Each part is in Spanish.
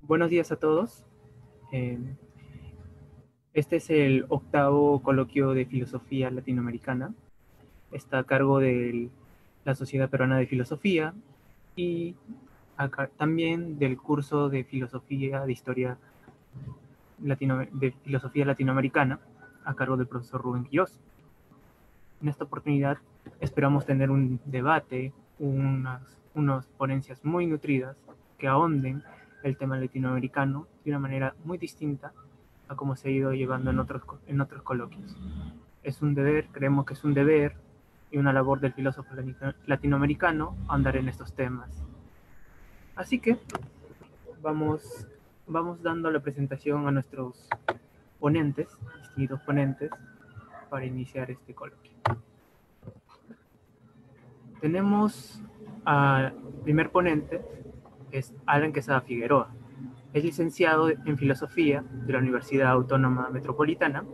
Buenos días a todos. Eh, Este es el octavo coloquio de filosofía latinoamericana. Está a cargo de la Sociedad Peruana de Filosofía y también del curso de filosofía de historia de filosofía latinoamericana a cargo del profesor Rubén Quirós. En esta oportunidad esperamos tener un debate, unas ponencias muy nutridas que ahonden el tema latinoamericano de una manera muy distinta a cómo se ha ido llevando en otros coloquios. Es un deber, creemos que es un deber y una labor del filósofo latinoamericano andar en estos temas. Así que vamos, vamos dando la presentación a nuestros ponentes, distintos ponentes, para iniciar este coloquio. Tenemos al primer ponente, es Alan Quesada Figueroa. Es licenciado en Filosofía de la Universidad Autónoma Metropolitana,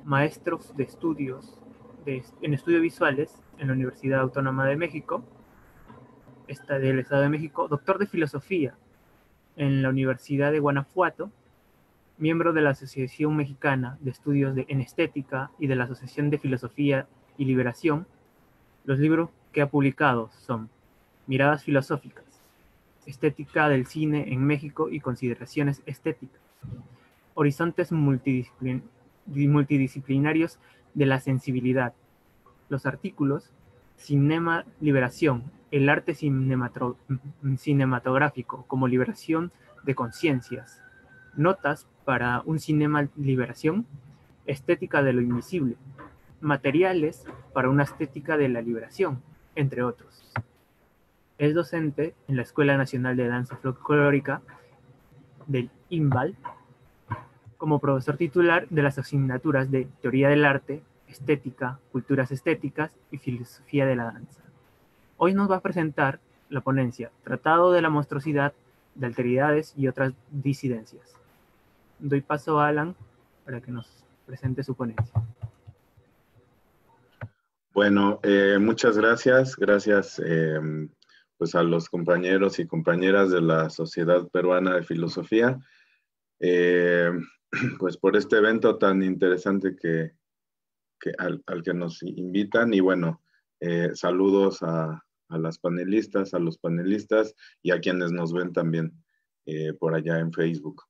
maestro de estudios en estudios visuales en la Universidad Autónoma de México, del Estado de México, doctor de Filosofía en la Universidad de Guanajuato, miembro de la Asociación Mexicana de Estudios en Estética y de la Asociación de Filosofía y Liberación. Los libros que ha publicado son Miradas filosóficas, Estética del cine en México y consideraciones estéticas, Horizontes multidisciplinarios de la sensibilidad, los artículos Cinema Liberación, el arte cinematográfico como liberación de conciencias, Notas para un cinema liberación, Estética de lo invisible, Materiales para una estética de la liberación, entre otros. Es docente en la Escuela Nacional de Danza Folclórica del IMBAL, como profesor titular de las asignaturas de Teoría del Arte, Estética, Culturas Estéticas y Filosofía de la Danza. Hoy nos va a presentar la ponencia Tratado de la Monstruosidad, de Alteridades y otras disidencias. Doy paso a Alan para que nos presente su ponencia. Bueno, muchas gracias. Gracias pues a los compañeros y compañeras de la Sociedad Peruana de Filosofía, pues por este evento tan interesante al que nos invitan. Y bueno, saludos a las panelistas, a los panelistas y a quienes nos ven también por allá en Facebook.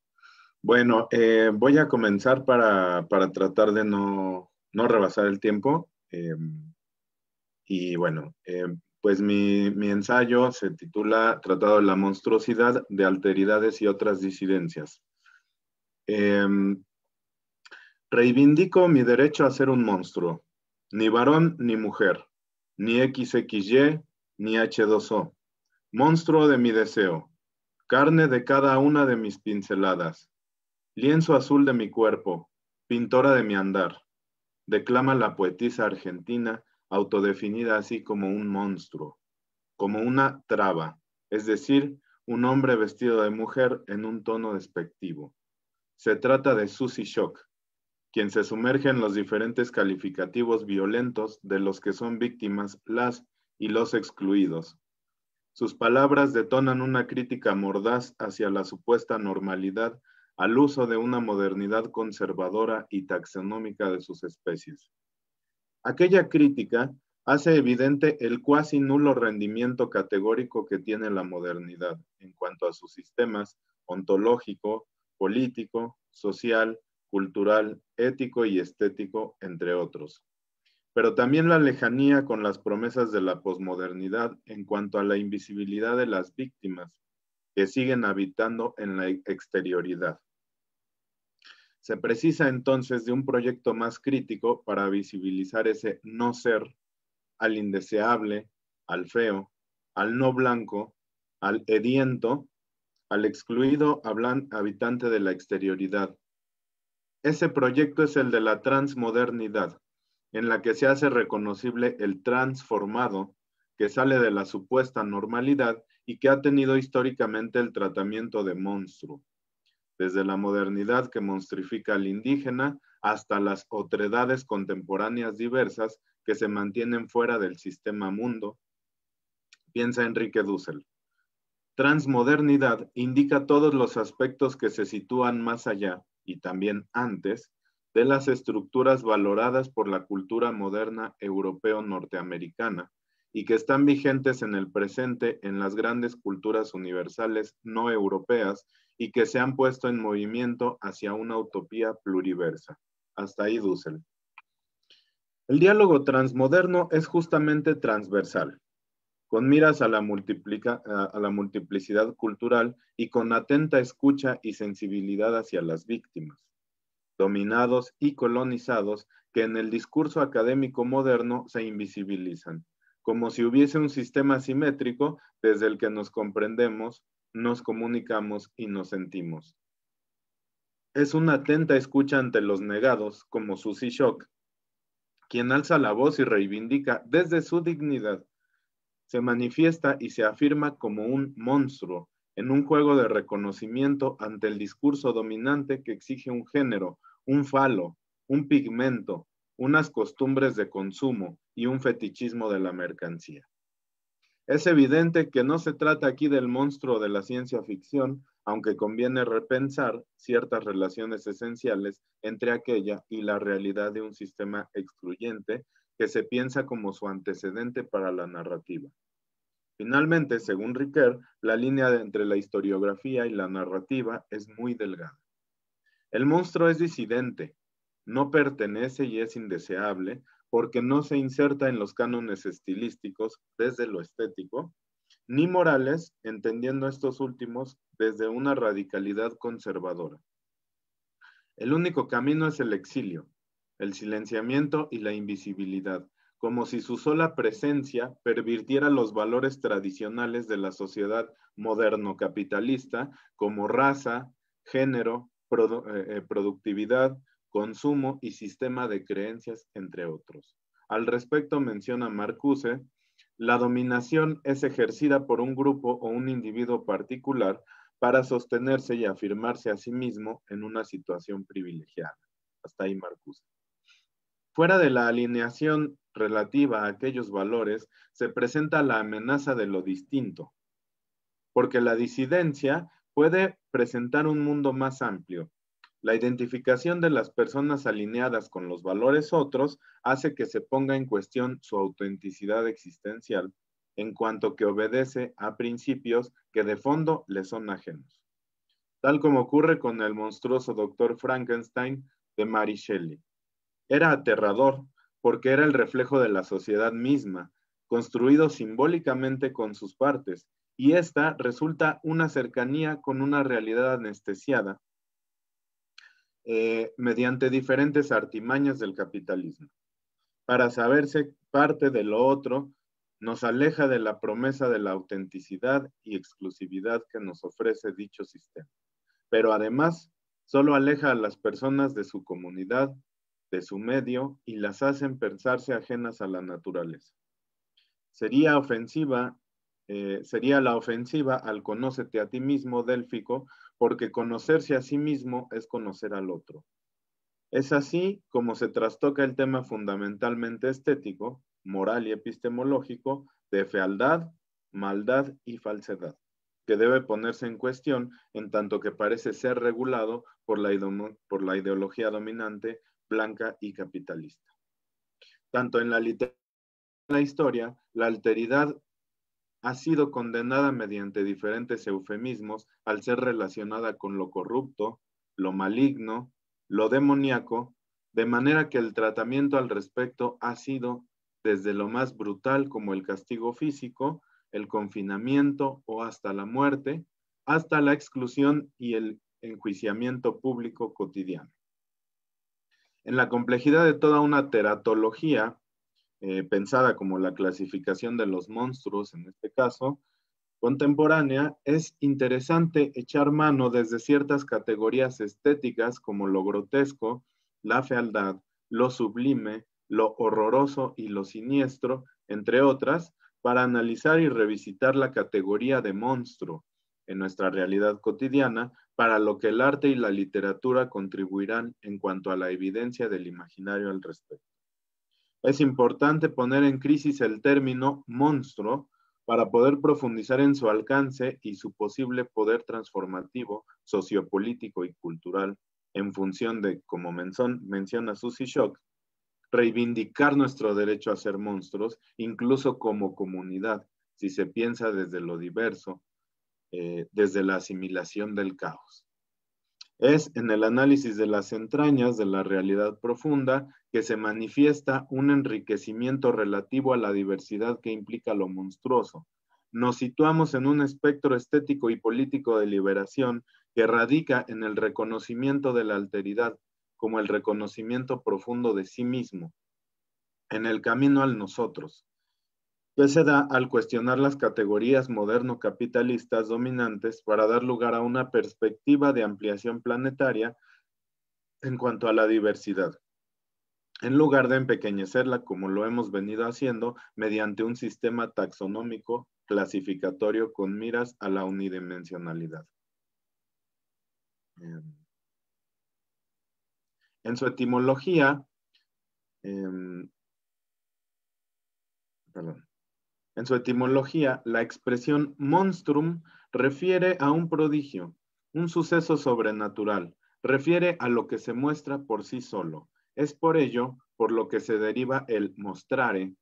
Bueno, voy a comenzar para tratar de no rebasar el tiempo. Y bueno, pues mi ensayo se titula Tratado de la Monstruosidad, de Alteridades y otras disidencias. Reivindico mi derecho a ser un monstruo, ni varón ni mujer, ni XXY, ni H2O. Monstruo de mi deseo, carne de cada una de mis pinceladas, lienzo azul de mi cuerpo, pintora de mi andar, declama la poetisa argentina, autodefinida así como un monstruo, como una traba, es decir, un hombre vestido de mujer en un tono despectivo. Se trata de Susy Shock, quien se sumerge en los diferentes calificativos violentos de los que son víctimas las y los excluidos. Sus palabras detonan una crítica mordaz hacia la supuesta normalidad al uso de una modernidad conservadora y taxonómica de sus especies. Aquella crítica hace evidente el cuasi nulo rendimiento categórico que tiene la modernidad en cuanto a sus sistemas ontológico, político, social, cultural, ético y estético, entre otros. Pero también la lejanía con las promesas de la posmodernidad en cuanto a la invisibilidad de las víctimas que siguen habitando en la exterioridad. Se precisa entonces de un proyecto más crítico para visibilizar ese no ser, al indeseable, al feo, al no blanco, al hediento, al excluido habitante de la exterioridad. Ese proyecto es el de la transmodernidad, en la que se hace reconocible el transformado que sale de la supuesta normalidad y que ha tenido históricamente el tratamiento de monstruo, desde la modernidad que monstrifica al indígena hasta las otredades contemporáneas diversas que se mantienen fuera del sistema mundo, piensa Enrique Dussel. Transmodernidad indica todos los aspectos que se sitúan más allá y también antes de las estructuras valoradas por la cultura moderna europeo-norteamericana y que están vigentes en el presente en las grandes culturas universales no europeas y que se han puesto en movimiento hacia una utopía pluriversa. Hasta ahí Dussel. El diálogo transmoderno es justamente transversal, con miras a la multiplicidad cultural y con atenta escucha y sensibilidad hacia las víctimas, dominados y colonizados que en el discurso académico moderno se invisibilizan, como si hubiese un sistema simétrico desde el que nos comprendemos, nos comunicamos y nos sentimos. Es una atenta escucha ante los negados, como Susie Shock, quien alza la voz y reivindica desde su dignidad. Se manifiesta y se afirma como un monstruo en un juego de reconocimiento ante el discurso dominante que exige un género, un falo, un pigmento, unas costumbres de consumo y un fetichismo de la mercancía. Es evidente que no se trata aquí del monstruo de la ciencia ficción, aunque conviene repensar ciertas relaciones esenciales entre aquella y la realidad de un sistema excluyente que se piensa como su antecedente para la narrativa. Finalmente, según Ricoeur, la línea entre la historiografía y la narrativa es muy delgada. El monstruo es disidente, no pertenece y es indeseable porque no se inserta en los cánones estilísticos desde lo estético, ni morales, entendiendo estos últimos desde una radicalidad conservadora. El único camino es el exilio, el silenciamiento y la invisibilidad, como si su sola presencia pervirtiera los valores tradicionales de la sociedad moderno-capitalista, como raza, género, productividad, consumo y sistema de creencias, entre otros. Al respecto menciona Marcuse, la dominación es ejercida por un grupo o un individuo particular para sostenerse y afirmarse a sí mismo en una situación privilegiada. Hasta ahí Marcuse. Fuera de la alineación relativa a aquellos valores, se presenta la amenaza de lo distinto, porque la disidencia puede presentar un mundo más amplio. La identificación de las personas alineadas con los valores otros hace que se ponga en cuestión su autenticidad existencial, en cuanto que obedece a principios que de fondo le son ajenos. Tal como ocurre con el monstruoso Dr. Frankenstein de Mary Shelley. Era aterrador porque era el reflejo de la sociedad misma, construido simbólicamente con sus partes, y esta resulta una cercanía con una realidad anestesiada mediante diferentes artimañas del capitalismo. Para saberse parte de lo otro, nos aleja de la promesa de la autenticidad y exclusividad que nos ofrece dicho sistema. Pero además, solo aleja a las personas de su comunidad, de su medio, y las hacen pensarse ajenas a la naturaleza. Sería la ofensiva al conócete a ti mismo délfico, porque conocerse a sí mismo es conocer al otro. Es así como se trastoca el tema fundamentalmente estético, moral y epistemológico de fealdad, maldad y falsedad, que debe ponerse en cuestión en tanto que parece ser regulado por la ideología dominante blanca y capitalista. Tanto en la literatura como en la historia, la alteridad ha sido condenada mediante diferentes eufemismos al ser relacionada con lo corrupto, lo maligno, lo demoníaco, de manera que el tratamiento al respecto ha sido desde lo más brutal como el castigo físico, el confinamiento o hasta la muerte, hasta la exclusión y el enjuiciamiento público cotidiano. En la complejidad de toda una teratología, pensada como la clasificación de los monstruos, en este caso, contemporánea, es interesante echar mano desde ciertas categorías estéticas como lo grotesco, la fealdad, lo sublime, lo horroroso y lo siniestro, entre otras, para analizar y revisitar la categoría de monstruo en nuestra realidad cotidiana, para lo que el arte y la literatura contribuirán en cuanto a la evidencia del imaginario al respecto. Es importante poner en crisis el término monstruo, para poder profundizar en su alcance y su posible poder transformativo, sociopolítico y cultural, en función de, como menciona Susie Shock, reivindicar nuestro derecho a ser monstruos, incluso como comunidad, si se piensa desde lo diverso, desde la asimilación del caos. Es en el análisis de las entrañas de la realidad profunda que se manifiesta un enriquecimiento relativo a la diversidad que implica lo monstruoso. Nos situamos en un espectro estético y político de liberación que radica en el reconocimiento de la alteridad como el reconocimiento profundo de sí mismo, en el camino al nosotros, que se da al cuestionar las categorías moderno-capitalistas dominantes para dar lugar a una perspectiva de ampliación planetaria en cuanto a la diversidad, en lugar de empequeñecerla como lo hemos venido haciendo mediante un sistema taxonómico clasificatorio con miras a la unidimensionalidad. En su etimología, En su etimología, la expresión monstrum refiere a un prodigio, un suceso sobrenatural, refiere a lo que se muestra por sí solo. Es por ello por lo que se deriva el mostrare,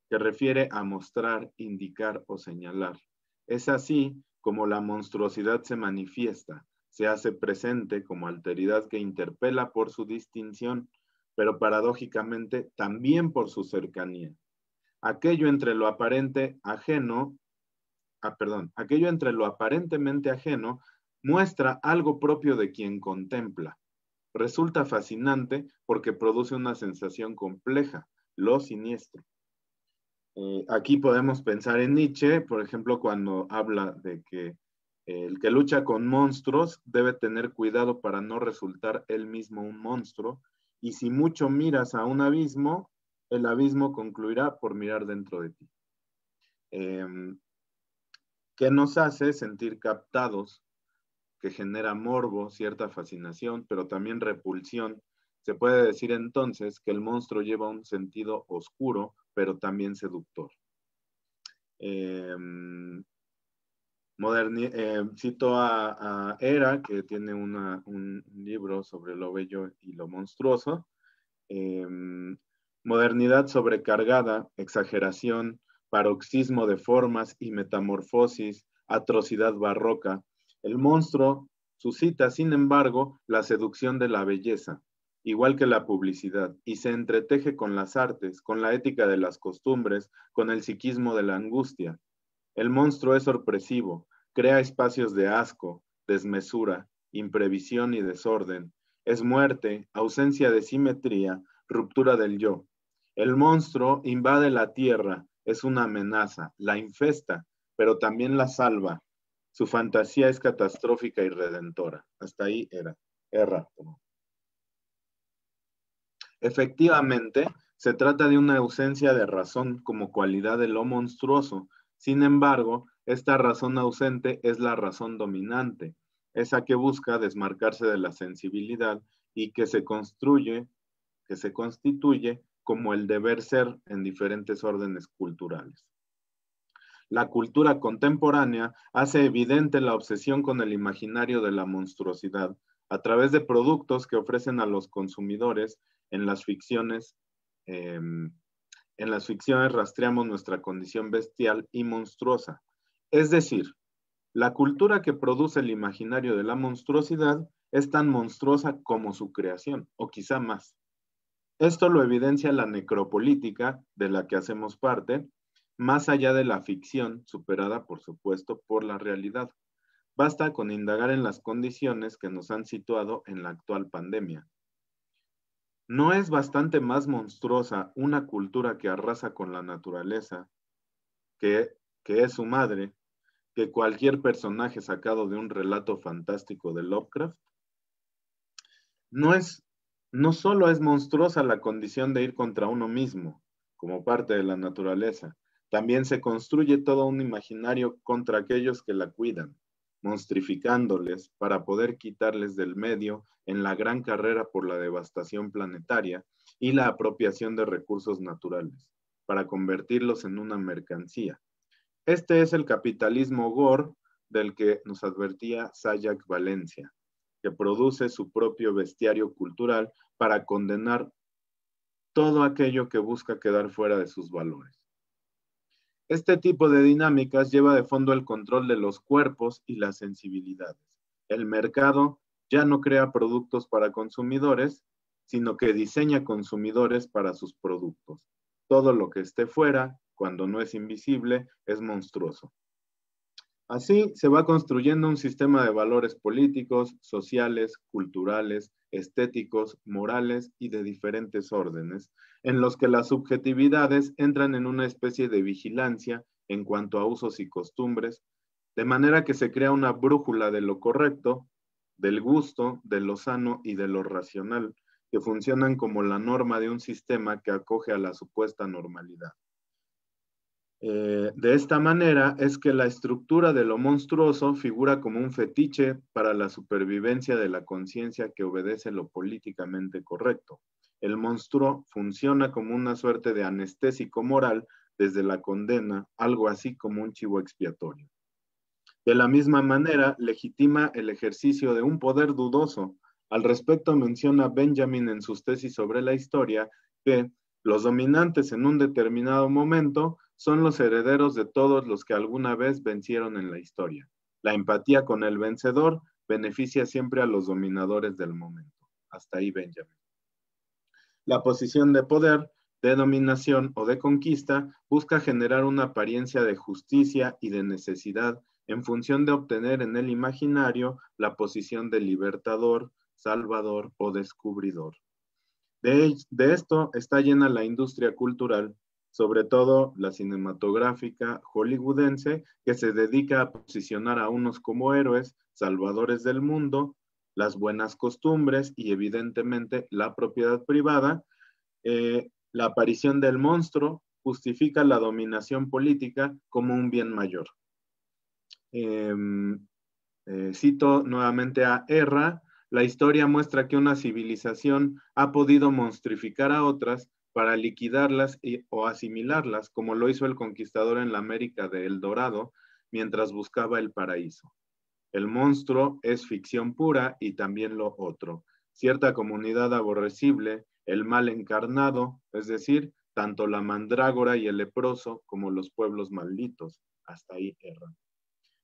que refiere a mostrar, indicar o señalar. Es así como la monstruosidad se manifiesta, se hace presente como alteridad que interpela por su distinción, pero paradójicamente también por su cercanía. Aquello entre lo aparentemente ajeno muestra algo propio de quien contempla. Resulta fascinante porque produce una sensación compleja, lo siniestro. Aquí podemos pensar en Nietzsche, por ejemplo, cuando habla de que el que lucha con monstruos debe tener cuidado para no resultar él mismo un monstruo, y si mucho miras a un abismo, el abismo concluirá por mirar dentro de ti. ¿Qué nos hace sentir captados? Que genera morbo, cierta fascinación, pero también repulsión. Se puede decir entonces que el monstruo lleva un sentido oscuro, pero también seductor. Cito a Era, que tiene un libro sobre lo bello y lo monstruoso. Modernidad sobrecargada, exageración, paroxismo de formas y metamorfosis, atrocidad barroca. El monstruo suscita, sin embargo, la seducción de la belleza, igual que la publicidad, y se entreteje con las artes, con la ética de las costumbres, con el psiquismo de la angustia. El monstruo es sorpresivo, crea espacios de asco, desmesura, imprevisión y desorden. Es muerte, ausencia de simetría, ruptura del yo. El monstruo invade la tierra, es una amenaza, la infesta, pero también la salva. Su fantasía es catastrófica y redentora. Hasta ahí Erra. Efectivamente, se trata de una ausencia de razón como cualidad de lo monstruoso. Sin embargo, esta razón ausente es la razón dominante, esa que busca desmarcarse de la sensibilidad y que se constituye como el deber ser en diferentes órdenes culturales. La cultura contemporánea hace evidente la obsesión con el imaginario de la monstruosidad a través de productos que ofrecen a los consumidores en las ficciones. En las ficciones rastreamos nuestra condición bestial y monstruosa. Es decir, la cultura que produce el imaginario de la monstruosidad es tan monstruosa como su creación, o quizá más. Esto lo evidencia la necropolítica de la que hacemos parte, más allá de la ficción, superada por supuesto por la realidad. Basta con indagar en las condiciones que nos han situado en la actual pandemia. ¿No es bastante más monstruosa una cultura que arrasa con la naturaleza, que es su madre, que cualquier personaje sacado de un relato fantástico de Lovecraft? No solo es monstruosa la condición de ir contra uno mismo, como parte de la naturaleza, también se construye todo un imaginario contra aquellos que la cuidan, monstrificándoles para poder quitarles del medio en la gran carrera por la devastación planetaria y la apropiación de recursos naturales, para convertirlos en una mercancía. Este es el capitalismo gore del que nos advertía Sayak Valencia, que produce su propio bestiario cultural para condenar todo aquello que busca quedar fuera de sus valores. Este tipo de dinámicas lleva de fondo el control de los cuerpos y las sensibilidades. El mercado ya no crea productos para consumidores, sino que diseña consumidores para sus productos. Todo lo que esté fuera, cuando no es invisible, es monstruoso. Así se va construyendo un sistema de valores políticos, sociales, culturales, estéticos, morales y de diferentes órdenes, en los que las subjetividades entran en una especie de vigilancia en cuanto a usos y costumbres, de manera que se crea una brújula de lo correcto, del gusto, de lo sano y de lo racional, que funcionan como la norma de un sistema que acoge a la supuesta normalidad. De esta manera es que la estructura de lo monstruoso figura como un fetiche para la supervivencia de la conciencia que obedece lo políticamente correcto. El monstruo funciona como una suerte de anestésico moral desde la condena, algo así como un chivo expiatorio. De la misma manera, legitima el ejercicio de un poder dudoso. Al respecto menciona Benjamin en sus tesis sobre la historia que los dominantes en un determinado momento son los herederos de todos los que alguna vez vencieron en la historia. La empatía con el vencedor beneficia siempre a los dominadores del momento. Hasta ahí Benjamin. La posición de poder, de dominación o de conquista busca generar una apariencia de justicia y de necesidad en función de obtener en el imaginario la posición de libertador, salvador o descubridor. De esto está llena la industria cultural, sobre todo la cinematográfica hollywoodense, que se dedica a posicionar a unos como héroes, salvadores del mundo, las buenas costumbres y evidentemente la propiedad privada. La aparición del monstruo justifica la dominación política como un bien mayor. Cito nuevamente a Erra: la historia muestra que una civilización ha podido monstrificar a otras para liquidarlas o asimilarlas, como lo hizo el conquistador en la América de El Dorado, mientras buscaba el paraíso. El monstruo es ficción pura y también lo otro. Cierta comunidad aborrecible, el mal encarnado, es decir, tanto la mandrágora y el leproso como los pueblos malditos. Hasta ahí Erra.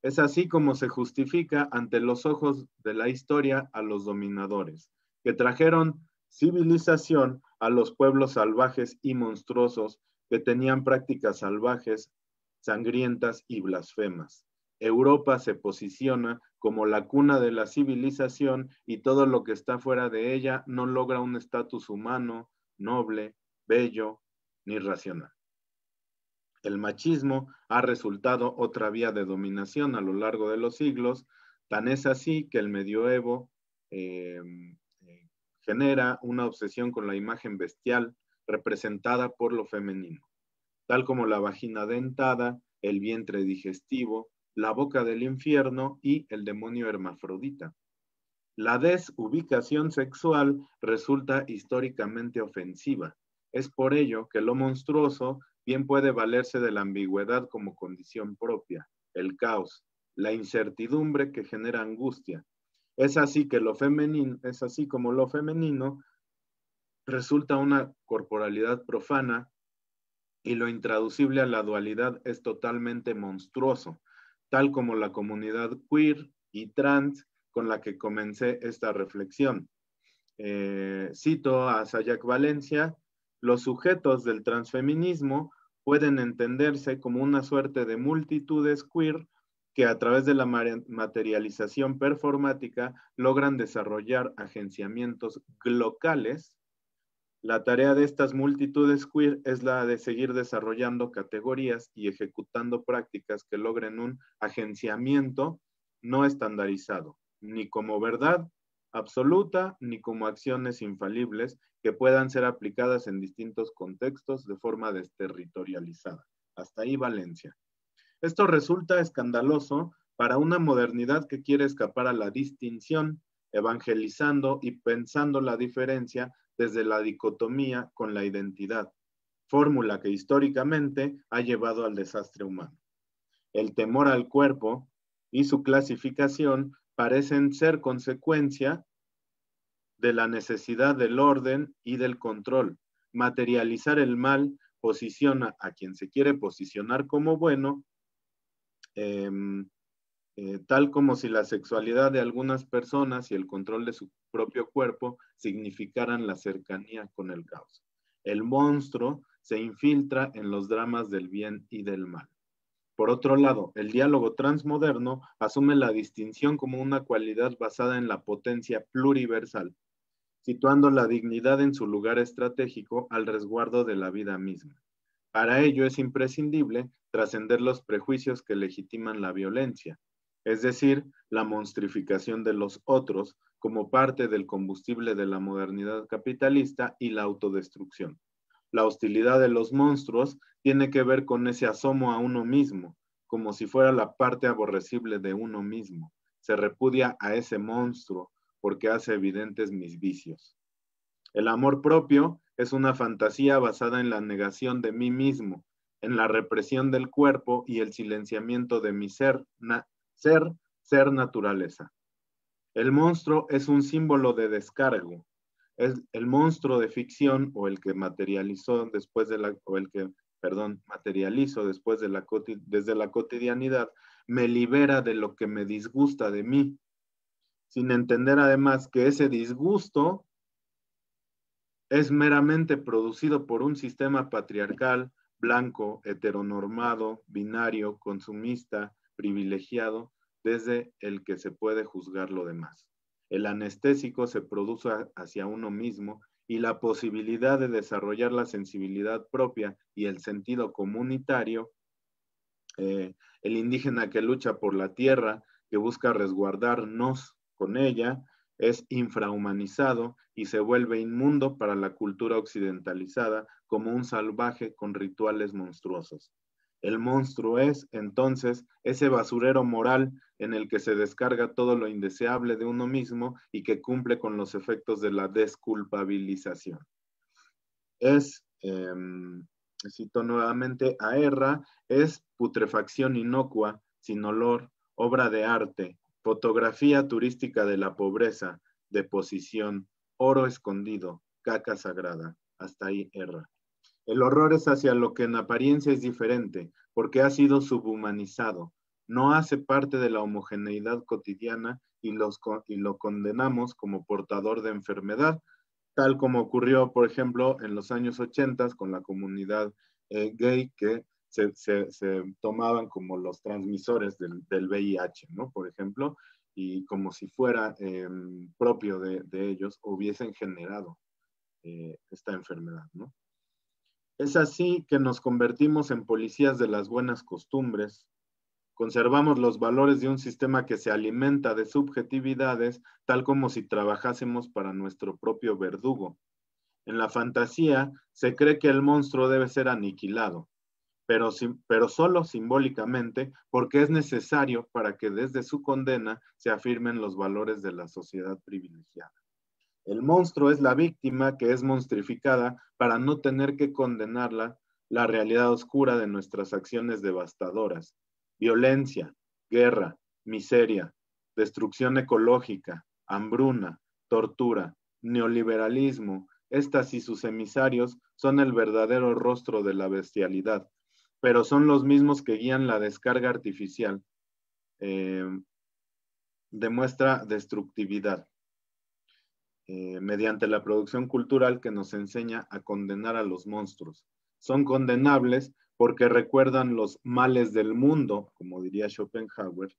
Es así como se justifica ante los ojos de la historia a los dominadores, que trajeron civilización a los pueblos salvajes y monstruosos que tenían prácticas salvajes, sangrientas y blasfemas. Europa se posiciona como la cuna de la civilización y todo lo que está fuera de ella no logra un estatus humano, noble, bello ni racional. El machismo ha resultado otra vía de dominación a lo largo de los siglos, tan es así que el medioevo genera una obsesión con la imagen bestial representada por lo femenino, tal como la vagina dentada, el vientre digestivo, la boca del infierno y el demonio hermafrodita. La desubicación sexual resulta históricamente ofensiva. Es por ello que lo monstruoso bien puede valerse de la ambigüedad como condición propia, el caos, la incertidumbre que genera angustia. Es así como lo femenino resulta una corporalidad profana y lo intraducible a la dualidad es totalmente monstruoso, tal como la comunidad queer y trans con la que comencé esta reflexión. Cito a Sayak Valencia: los sujetos del transfeminismo pueden entenderse como una suerte de multitudes queer que a través de la materialización performática logran desarrollar agenciamientos locales. La tarea de estas multitudes queer es la de seguir desarrollando categorías y ejecutando prácticas que logren un agenciamiento no estandarizado, ni como verdad absoluta, ni como acciones infalibles que puedan ser aplicadas en distintos contextos de forma desterritorializada. Hasta ahí Valencia. Esto resulta escandaloso para una modernidad que quiere escapar a la distinción, evangelizando y pensando la diferencia desde la dicotomía con la identidad, fórmula que históricamente ha llevado al desastre humano. El temor al cuerpo y su clasificación parecen ser consecuencia de la necesidad del orden y del control. Materializar el mal posiciona a quien se quiere posicionar como bueno, eh, tal como si la sexualidad de algunas personas y el control de su propio cuerpo significaran la cercanía con el caos. El monstruo se infiltra en los dramas del bien y del mal. Por otro lado, el diálogo transmoderno asume la distinción como una cualidad basada en la potencia pluriversal, situando la dignidad en su lugar estratégico al resguardo de la vida misma. Para ello es imprescindible trascender los prejuicios que legitiman la violencia, es decir, la monstrificación de los otros como parte del combustible de la modernidad capitalista y la autodestrucción. La hostilidad de los monstruos tiene que ver con ese asomo a uno mismo, como si fuera la parte aborrecible de uno mismo. Se repudia a ese monstruo porque hace evidentes mis vicios. El amor propio es una fantasía basada en la negación de mí mismo, en la represión del cuerpo y el silenciamiento de mi ser naturaleza. El monstruo es un símbolo de descargo. Es el monstruo de ficción o el que materializo desde la cotidianidad, me libera de lo que me disgusta de mí, sin entender además que ese disgusto es meramente producido por un sistema patriarcal, blanco, heteronormado, binario, consumista, privilegiado, desde el que se puede juzgar lo demás. El anestésico se produce hacia uno mismo y la posibilidad de desarrollar la sensibilidad propia y el sentido comunitario, el indígena que lucha por la tierra, que busca resguardarnos con ella, es infrahumanizado y se vuelve inmundo para la cultura occidentalizada como un salvaje con rituales monstruosos. El monstruo es, entonces, ese basurero moral en el que se descarga todo lo indeseable de uno mismo y que cumple con los efectos de la desculpabilización. Cito nuevamente a Erra, es putrefacción inocua, sin olor, obra de arte, fotografía turística de la pobreza, deposición, oro escondido, caca sagrada. Hasta ahí Erra. El horror es hacia lo que en apariencia es diferente, porque ha sido subhumanizado. No hace parte de la homogeneidad cotidiana y lo condenamos como portador de enfermedad, tal como ocurrió, por ejemplo, en los años 80 con la comunidad gay que se tomaban como los transmisores del VIH, ¿no? Por ejemplo, y como si fuera propio de ellos, hubiesen generado esta enfermedad, ¿no? Es así que nos convertimos en policías de las buenas costumbres, conservamos los valores de un sistema que se alimenta de subjetividades, tal como si trabajásemos para nuestro propio verdugo. En la fantasía se cree que el monstruo debe ser aniquilado, pero solo simbólicamente, porque es necesario para que desde su condena se afirmen los valores de la sociedad privilegiada. El monstruo es la víctima que es monstrificada para no tener que condenarla la realidad oscura de nuestras acciones devastadoras. Violencia, guerra, miseria, destrucción ecológica, hambruna, tortura, neoliberalismo, estas y sus emisarios son el verdadero rostro de la bestialidad, pero son los mismos que guían la descarga artificial, demuestra destructividad. Mediante la producción cultural que nos enseña a condenar a los monstruos. Son condenables porque recuerdan los males del mundo, como diría Schopenhauer.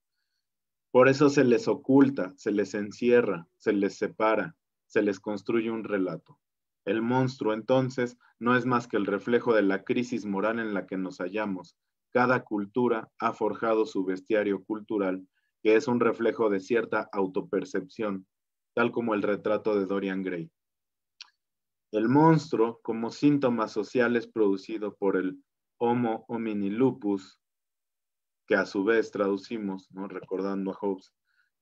Por eso se les oculta, se les encierra, se les separa, se les construye un relato. El monstruo, entonces, no es más que el reflejo de la crisis moral en la que nos hallamos. Cada cultura ha forjado su bestiario cultural, que es un reflejo de cierta autopercepción, tal como el retrato de Dorian Gray. El monstruo, como síntoma social, es producido por el Homo homini lupus, que a su vez traducimos, ¿no? Recordando a Hobbes,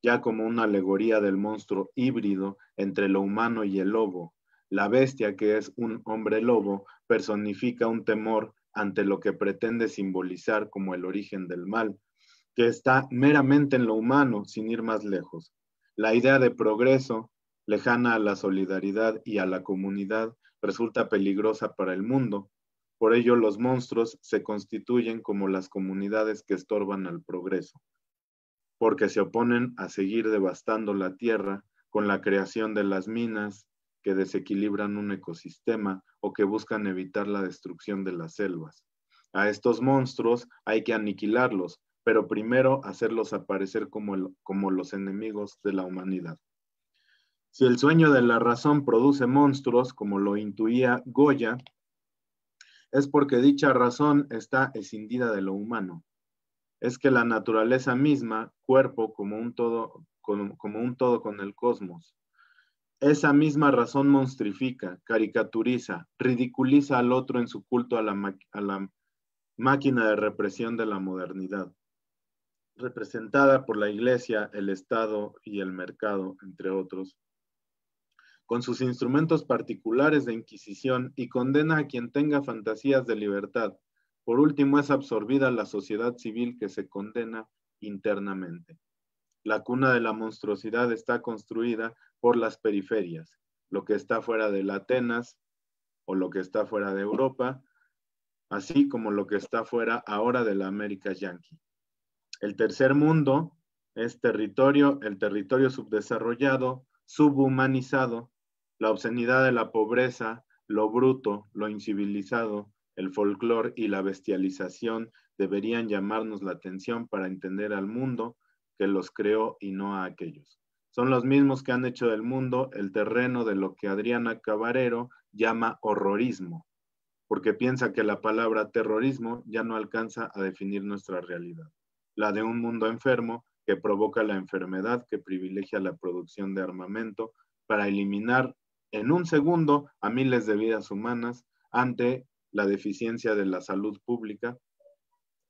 ya como una alegoría del monstruo híbrido entre lo humano y el lobo. La bestia, que es un hombre lobo, personifica un temor ante lo que pretende simbolizar como el origen del mal, que está meramente en lo humano, sin ir más lejos. La idea de progreso, lejana a la solidaridad y a la comunidad, resulta peligrosa para el mundo. Por ello, los monstruos se constituyen como las comunidades que estorban al progreso, porque se oponen a seguir devastando la tierra con la creación de las minas que desequilibran un ecosistema o que buscan evitar la destrucción de las selvas. A estos monstruos hay que aniquilarlos, pero primero hacerlos aparecer como los enemigos de la humanidad. Si el sueño de la razón produce monstruos, como lo intuía Goya, es porque dicha razón está escindida de lo humano. Es que la naturaleza misma, cuerpo como un todo con el cosmos, esa misma razón monstrifica, caricaturiza, ridiculiza al otro en su culto a la máquina de represión de la modernidad, representada por la Iglesia, el Estado y el mercado, entre otros, con sus instrumentos particulares de inquisición, y condena a quien tenga fantasías de libertad. Por último, es absorbida la sociedad civil que se condena internamente. La cuna de la monstruosidad está construida por las periferias, lo que está fuera de la Atenas o lo que está fuera de Europa, así como lo que está fuera ahora de la América Yankee. El tercer mundo es el territorio subdesarrollado, subhumanizado, la obscenidad de la pobreza, lo bruto, lo incivilizado, el folclore y la bestialización deberían llamarnos la atención para entender al mundo que los creó y no a aquellos. Son los mismos que han hecho del mundo el terreno de lo que Adriana Cabarero llama horrorismo, porque piensa que la palabra terrorismo ya no alcanza a definir nuestra realidad, la de un mundo enfermo que provoca la enfermedad, que privilegia la producción de armamento para eliminar en un segundo a miles de vidas humanas ante la deficiencia de la salud pública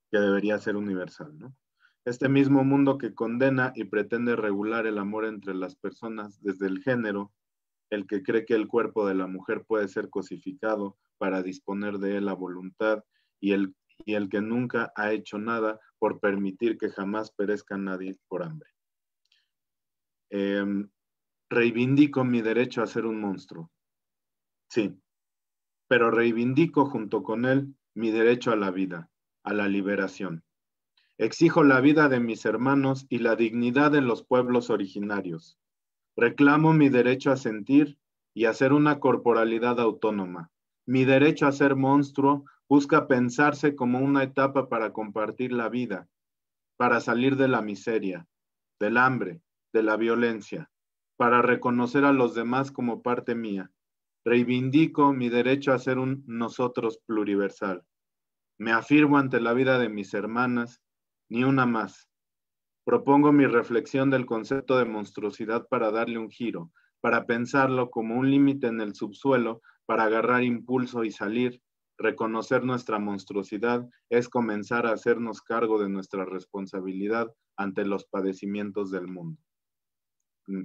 que debería ser universal, ¿no? Este mismo mundo que condena y pretende regular el amor entre las personas desde el género, el que cree que el cuerpo de la mujer puede ser cosificado para disponer de él a voluntad, y el que nunca ha hecho nada por permitir que jamás perezca nadie por hambre. Reivindico mi derecho a ser un monstruo. Sí, pero reivindico junto con él mi derecho a la vida, a la liberación. Exijo la vida de mis hermanos y la dignidad de los pueblos originarios. Reclamo mi derecho a sentir y a ser una corporalidad autónoma. Mi derecho a ser monstruo busca pensarse como una etapa para compartir la vida, para salir de la miseria, del hambre, de la violencia, para reconocer a los demás como parte mía. Reivindico mi derecho a ser un nosotros pluriversal. Me afirmo ante la vida de mis hermanas, ni una más. Propongo mi reflexión del concepto de monstruosidad para darle un giro, para pensarlo como un límite en el subsuelo, para agarrar impulso y salir. Reconocer nuestra monstruosidad es comenzar a hacernos cargo de nuestra responsabilidad ante los padecimientos del mundo.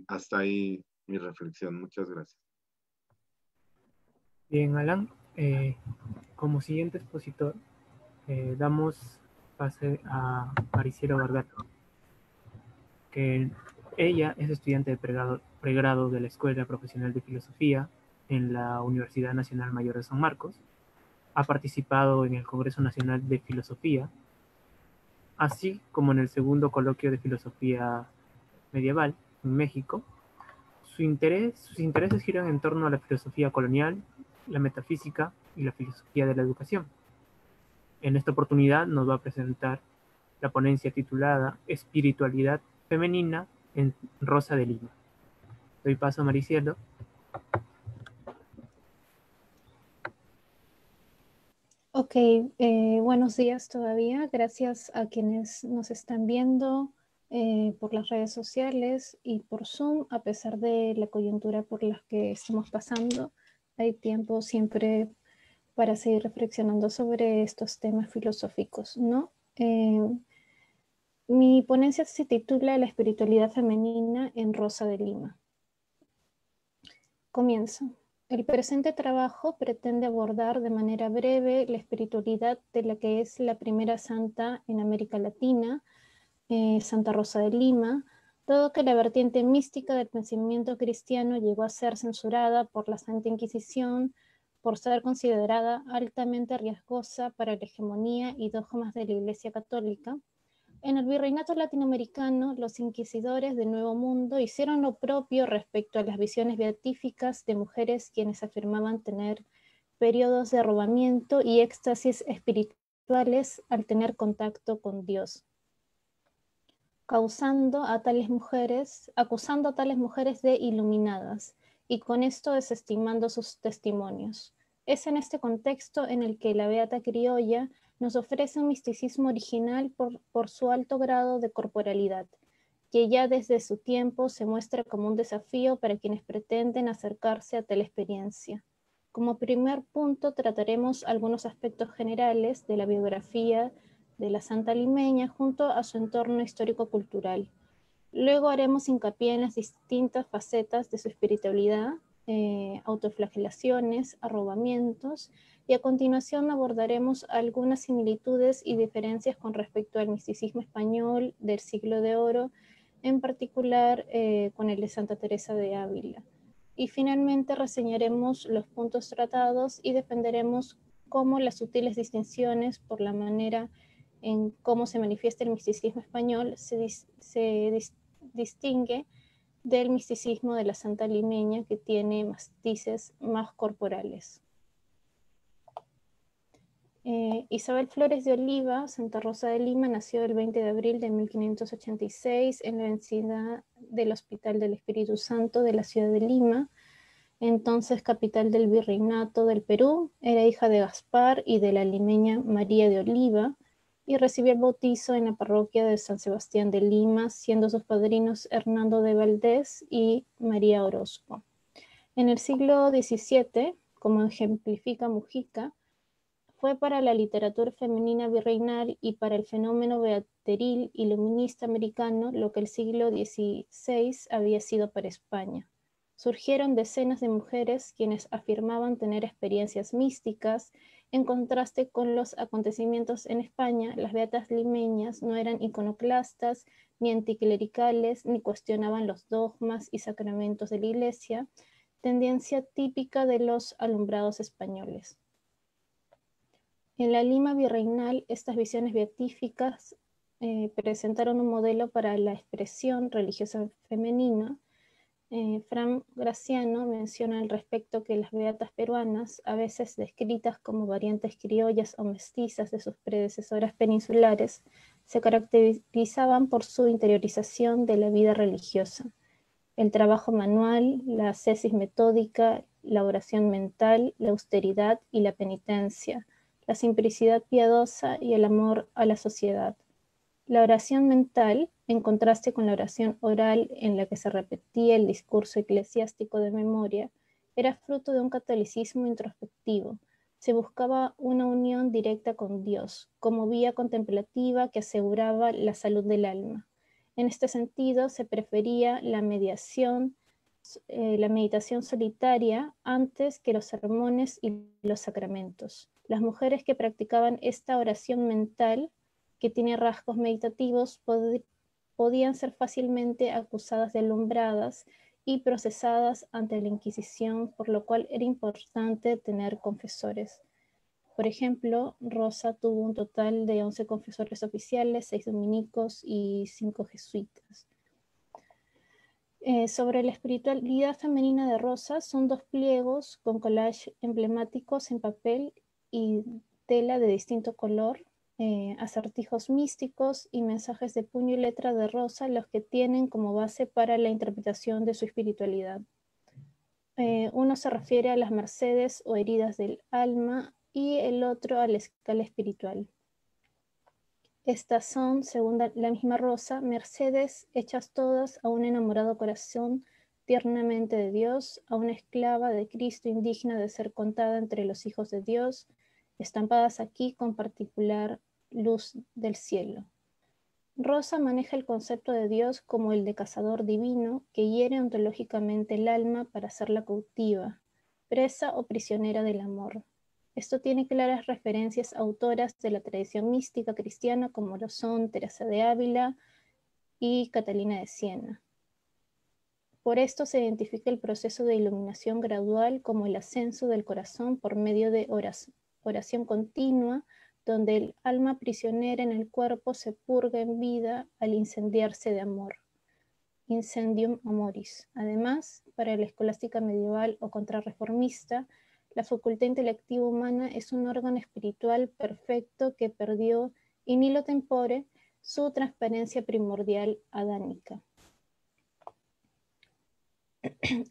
Hasta ahí mi reflexión. Muchas gracias. Bien, Alan, como siguiente expositor, damos pase a Maricielo Bargato, que ella es estudiante de pregrado de la Escuela Profesional de Filosofía en la Universidad Nacional Mayor de San Marcos. Ha participado en el Congreso Nacional de Filosofía, así como en el segundo coloquio de filosofía medieval en México. Sus intereses giran en torno a la filosofía colonial, la metafísica y la filosofía de la educación. En esta oportunidad nos va a presentar la ponencia titulada Espiritualidad femenina en Rosa de Lima. Doy paso a Maricielo. Ok, buenos días todavía. Gracias a quienes nos están viendo por las redes sociales y por Zoom. A pesar de la coyuntura por la que estamos pasando, hay tiempo siempre para seguir reflexionando sobre estos temas filosóficos, ¿no? Mi ponencia se titula La espiritualidad femenina en Rosa de Lima. Comienzo. El presente trabajo pretende abordar de manera breve la espiritualidad de la que es la primera santa en América Latina, Santa Rosa de Lima, dado que la vertiente mística del pensamiento cristiano llegó a ser censurada por la Santa Inquisición por ser considerada altamente riesgosa para la hegemonía y dogmas de la Iglesia Católica. En el virreinato latinoamericano, los inquisidores del Nuevo Mundo hicieron lo propio respecto a las visiones beatíficas de mujeres quienes afirmaban tener periodos de arrobamiento y éxtasis espirituales al tener contacto con Dios, acusando a tales mujeres de iluminadas y con esto desestimando sus testimonios. Es en este contexto en el que la Beata Criolla nos ofrece un misticismo original por su alto grado de corporalidad, que ya desde su tiempo se muestra como un desafío para quienes pretenden acercarse a tal experiencia. Como primer punto trataremos algunos aspectos generales de la biografía de la Santa Limeña junto a su entorno histórico-cultural. Luego haremos hincapié en las distintas facetas de su espiritualidad, autoflagelaciones, arrobamientos, y a continuación abordaremos algunas similitudes y diferencias con respecto al misticismo español del Siglo de Oro, en particular con el de Santa Teresa de Ávila. Y finalmente reseñaremos los puntos tratados y defenderemos cómo las sutiles distinciones por la manera en cómo se manifiesta el misticismo español se distingue del misticismo de la Santa Limeña, que tiene matices más corporales. Isabel Flores de Oliva, Santa Rosa de Lima, nació el 20 de abril de 1586 en la vecindad del Hospital del Espíritu Santo de la ciudad de Lima, entonces capital del Virreinato del Perú. Era hija de Gaspar y de la limeña María de Oliva, y recibió el bautizo en la parroquia de San Sebastián de Lima, siendo sus padrinos Hernando de Valdés y María Orozco. En el siglo XVII, como ejemplifica Mujica, fue para la literatura femenina virreinal y para el fenómeno beateril iluminista americano lo que el siglo XVI había sido para España. Surgieron decenas de mujeres quienes afirmaban tener experiencias místicas. En contraste con los acontecimientos en España, las beatas limeñas no eran iconoclastas, ni anticlericales, ni cuestionaban los dogmas y sacramentos de la Iglesia, tendencia típica de los alumbrados españoles. En la Lima virreinal, estas visiones beatíficas presentaron un modelo para la expresión religiosa femenina. Fran Graciano menciona al respecto que las beatas peruanas, a veces descritas como variantes criollas o mestizas de sus predecesoras peninsulares, se caracterizaban por su interiorización de la vida religiosa, el trabajo manual, la ascesis metódica, la oración mental, la austeridad y la penitencia, la simplicidad piadosa y el amor a la sociedad. La oración mental, en contraste con la oración oral en la que se repetía el discurso eclesiástico de memoria, era fruto de un catolicismo introspectivo. Se buscaba una unión directa con Dios, como vía contemplativa que aseguraba la salud del alma. En este sentido, se prefería la meditación solitaria antes que los sermones y los sacramentos. Las mujeres que practicaban esta oración mental, que tiene rasgos meditativos, podían ser fácilmente acusadas de alumbradas y procesadas ante la Inquisición, por lo cual era importante tener confesores. Por ejemplo, Rosa tuvo un total de 11 confesores oficiales, 6 dominicos y 5 jesuitas. Sobre la espiritualidad femenina de Rosa son 2 pliegos con collage emblemáticos en papel y tela de distinto color, acertijos místicos y mensajes de puño y letra de Rosa, los que tienen como base para la interpretación de su espiritualidad. Uno se refiere a las mercedes o heridas del alma y el otro a la escala espiritual. Estas son, según la misma Rosa, mercedes hechas todas a un enamorado corazón tiernamente de Dios, a una esclava de Cristo indigna de ser contada entre los hijos de Dios, estampadas aquí con particular luz del cielo. Rosa maneja el concepto de Dios como el de cazador divino que hiere ontológicamente el alma para hacerla cautiva, presa o prisionera del amor. Esto tiene claras referencias a autoras de la tradición mística cristiana como lo son Teresa de Ávila, y Catalina de Siena. Por esto se identifica el proceso de iluminación gradual como el ascenso del corazón por medio de oración continua, donde el alma prisionera en el cuerpo se purga en vida al incendiarse de amor. Incendium amoris. Además, para la escolástica medieval o contrarreformista, la facultad intelectiva humana es un órgano espiritual perfecto que perdió in illo tempore su transparencia primordial adánica.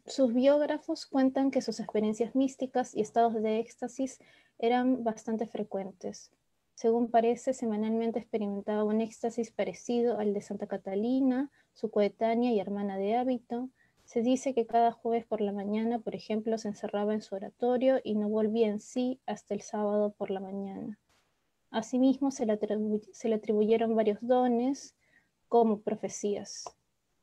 Sus biógrafos cuentan que sus experiencias místicas y estados de éxtasis eran bastante frecuentes. Según parece, semanalmente experimentaba un éxtasis parecido al de Santa Catalina, su coetánea y hermana de hábito. Se dice que cada jueves por la mañana, por ejemplo, se encerraba en su oratorio y no volvía en sí hasta el sábado por la mañana. Asimismo, se le atribuyeron varios dones, como profecías.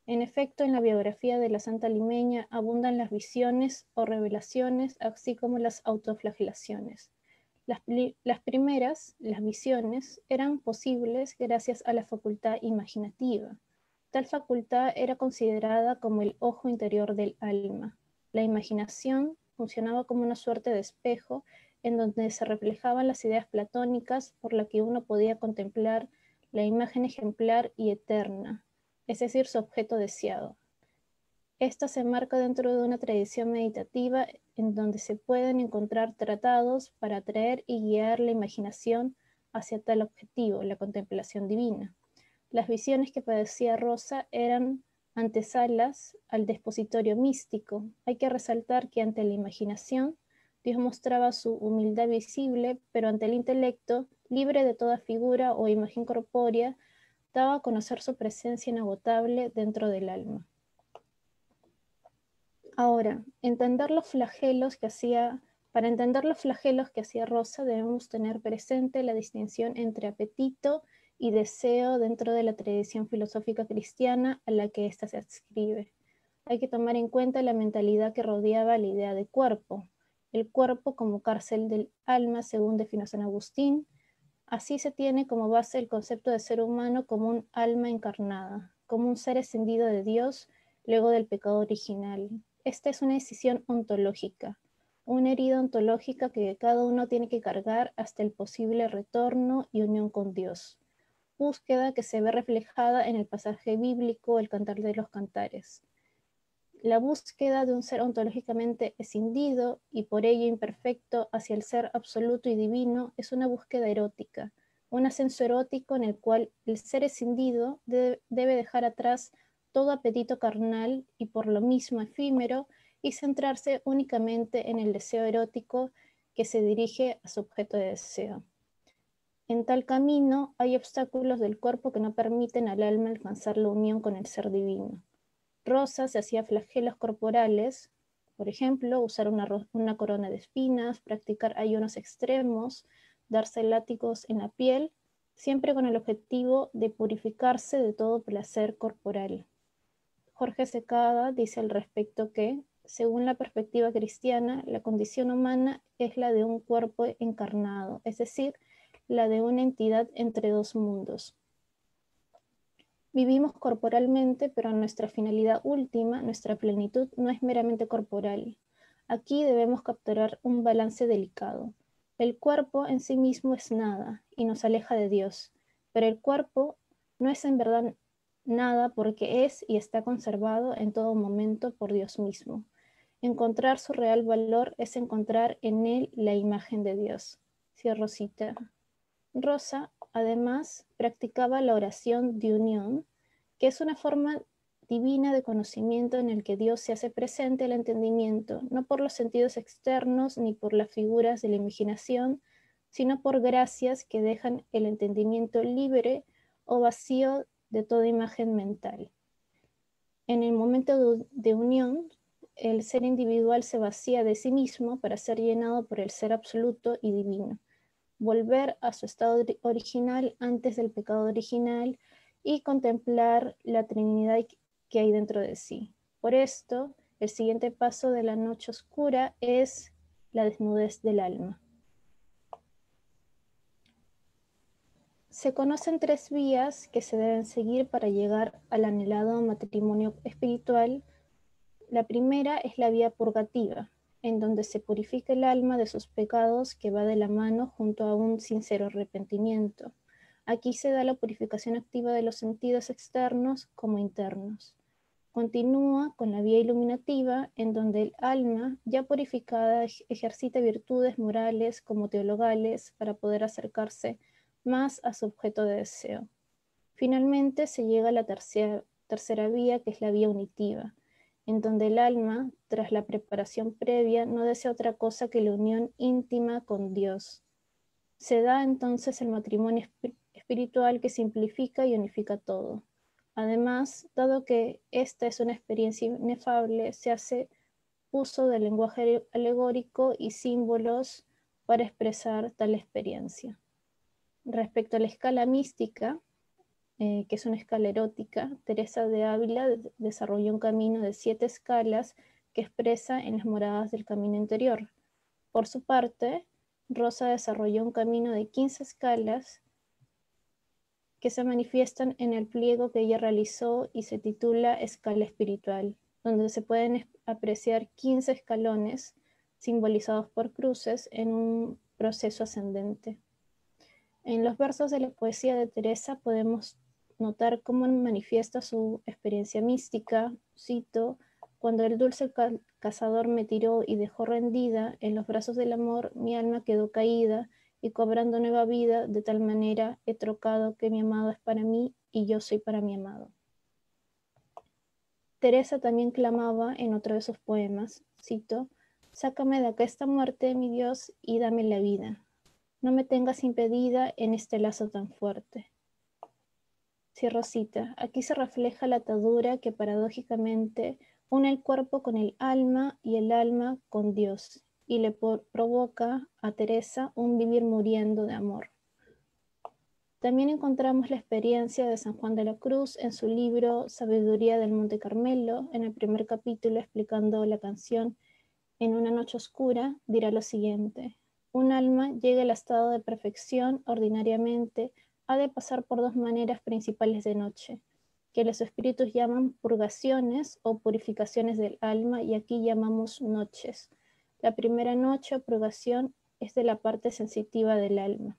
En efecto, en la biografía de la Santa Limeña abundan las visiones o revelaciones, así como las autoflagelaciones. Las primeras, las visiones, eran posibles gracias a la facultad imaginativa. Tal facultad era considerada como el ojo interior del alma. La imaginación funcionaba como una suerte de espejo en donde se reflejaban las ideas platónicas por la que uno podía contemplar la imagen ejemplar y eterna, es decir, su objeto deseado. Esta se enmarca dentro de una tradición meditativa en donde se pueden encontrar tratados para atraer y guiar la imaginación hacia tal objetivo, la contemplación divina. Las visiones que padecía Rosa eran antesalas al dispositorio místico. Hay que resaltar que ante la imaginación, Dios mostraba su humildad visible, pero ante el intelecto, libre de toda figura o imagen corpórea, daba a conocer su presencia inagotable dentro del alma. Ahora, para entender los flagelos que hacía Rosa, debemos tener presente la distinción entre apetito y deseo dentro de la tradición filosófica cristiana a la que ésta se adscribe. Hay que tomar en cuenta la mentalidad que rodeaba la idea de cuerpo, el cuerpo como cárcel del alma, según definió San Agustín. Así se tiene como base el concepto de ser humano como un alma encarnada, como un ser escindido de Dios luego del pecado original. Esta es una decisión ontológica, una herida ontológica que cada uno tiene que cargar hasta el posible retorno y unión con Dios. Búsqueda que se ve reflejada en el pasaje bíblico El Cantar de los Cantares. La búsqueda de un ser ontológicamente escindido y por ello imperfecto hacia el ser absoluto y divino es una búsqueda erótica, un ascenso erótico en el cual el ser escindido debe dejar atrás todo apetito carnal y por lo mismo efímero y centrarse únicamente en el deseo erótico que se dirige a su objeto de deseo. En tal camino hay obstáculos del cuerpo que no permiten al alma alcanzar la unión con el ser divino. Rosa se hacía flagelos corporales, por ejemplo, usar una corona de espinas, practicar ayunos extremos, darse látigos en la piel, siempre con el objetivo de purificarse de todo placer corporal. Jorge Secada dice al respecto que, según la perspectiva cristiana, la condición humana es la de un cuerpo encarnado, es decir, la de una entidad entre dos mundos. Vivimos corporalmente, pero nuestra finalidad última, nuestra plenitud, no es meramente corporal. Aquí debemos capturar un balance delicado. El cuerpo en sí mismo es nada y nos aleja de Dios, pero el cuerpo no es en verdad nada porque es y está conservado en todo momento por Dios mismo. Encontrar su real valor es encontrar en él la imagen de Dios. Cierro cita. Rosa, además, practicaba la oración de unión, que es una forma divina de conocimiento en el que Dios se hace presente al entendimiento, no por los sentidos externos ni por las figuras de la imaginación, sino por gracias que dejan el entendimiento libre o vacío de toda imagen mental. En el momento de unión, el ser individual se vacía de sí mismo para ser llenado por el ser absoluto y divino. Volver a su estado original antes del pecado original y contemplar la Trinidad que hay dentro de sí. Por esto, el siguiente paso de la noche oscura es la desnudez del alma. Se conocen 3 vías que se deben seguir para llegar al anhelado matrimonio espiritual. La primera es la vía purgativa, en donde se purifica el alma de sus pecados, que va de la mano junto a un sincero arrepentimiento. Aquí se da la purificación activa de los sentidos externos como internos. Continúa con la vía iluminativa, en donde el alma, ya purificada, ejercita virtudes morales como teologales para poder acercarse más a su objeto de deseo. Finalmente se llega a la tercera vía, que es la vía unitiva, en donde el alma, tras la preparación previa, no desea otra cosa que la unión íntima con Dios. Se da entonces el matrimonio espiritual, que simplifica y unifica todo. Además, dado que esta es una experiencia inefable, se hace uso del lenguaje alegórico y símbolos para expresar tal experiencia. Respecto a la escala mística, que es una escala erótica, Teresa de Ávila desarrolló un camino de 7 escalas que expresa en las moradas del camino interior. Por su parte, Rosa desarrolló un camino de 15 escalas que se manifiestan en el pliego que ella realizó y se titula Escala Espiritual, donde se pueden apreciar 15 escalones simbolizados por cruces en un proceso ascendente. En los versos de la poesía de Teresa podemos notar cómo manifiesta su experiencia mística. Cito: cuando el dulce cazador me tiró y dejó rendida, en los brazos del amor mi alma quedó caída, y cobrando nueva vida, de tal manera he trocado que mi amado es para mí y yo soy para mi amado. Teresa también clamaba en otro de sus poemas, cito: sácame de acá esta muerte, mi Dios, y dame la vida. No me tengas impedida en este lazo tan fuerte. Cierro cita. Aquí se refleja la atadura que paradójicamente une el cuerpo con el alma y el alma con Dios, y le provoca a Teresa un vivir muriendo de amor. También encontramos la experiencia de San Juan de la Cruz en su libro Sabiduría del Monte Carmelo. En el primer capítulo, explicando la canción En una noche oscura, dirá lo siguiente: un alma llega al estado de perfección ordinariamente, ha de pasar por 2 maneras principales de noche, que los espíritus llaman purgaciones o purificaciones del alma, y aquí llamamos noches. La primera noche o purgación es de la parte sensitiva del alma.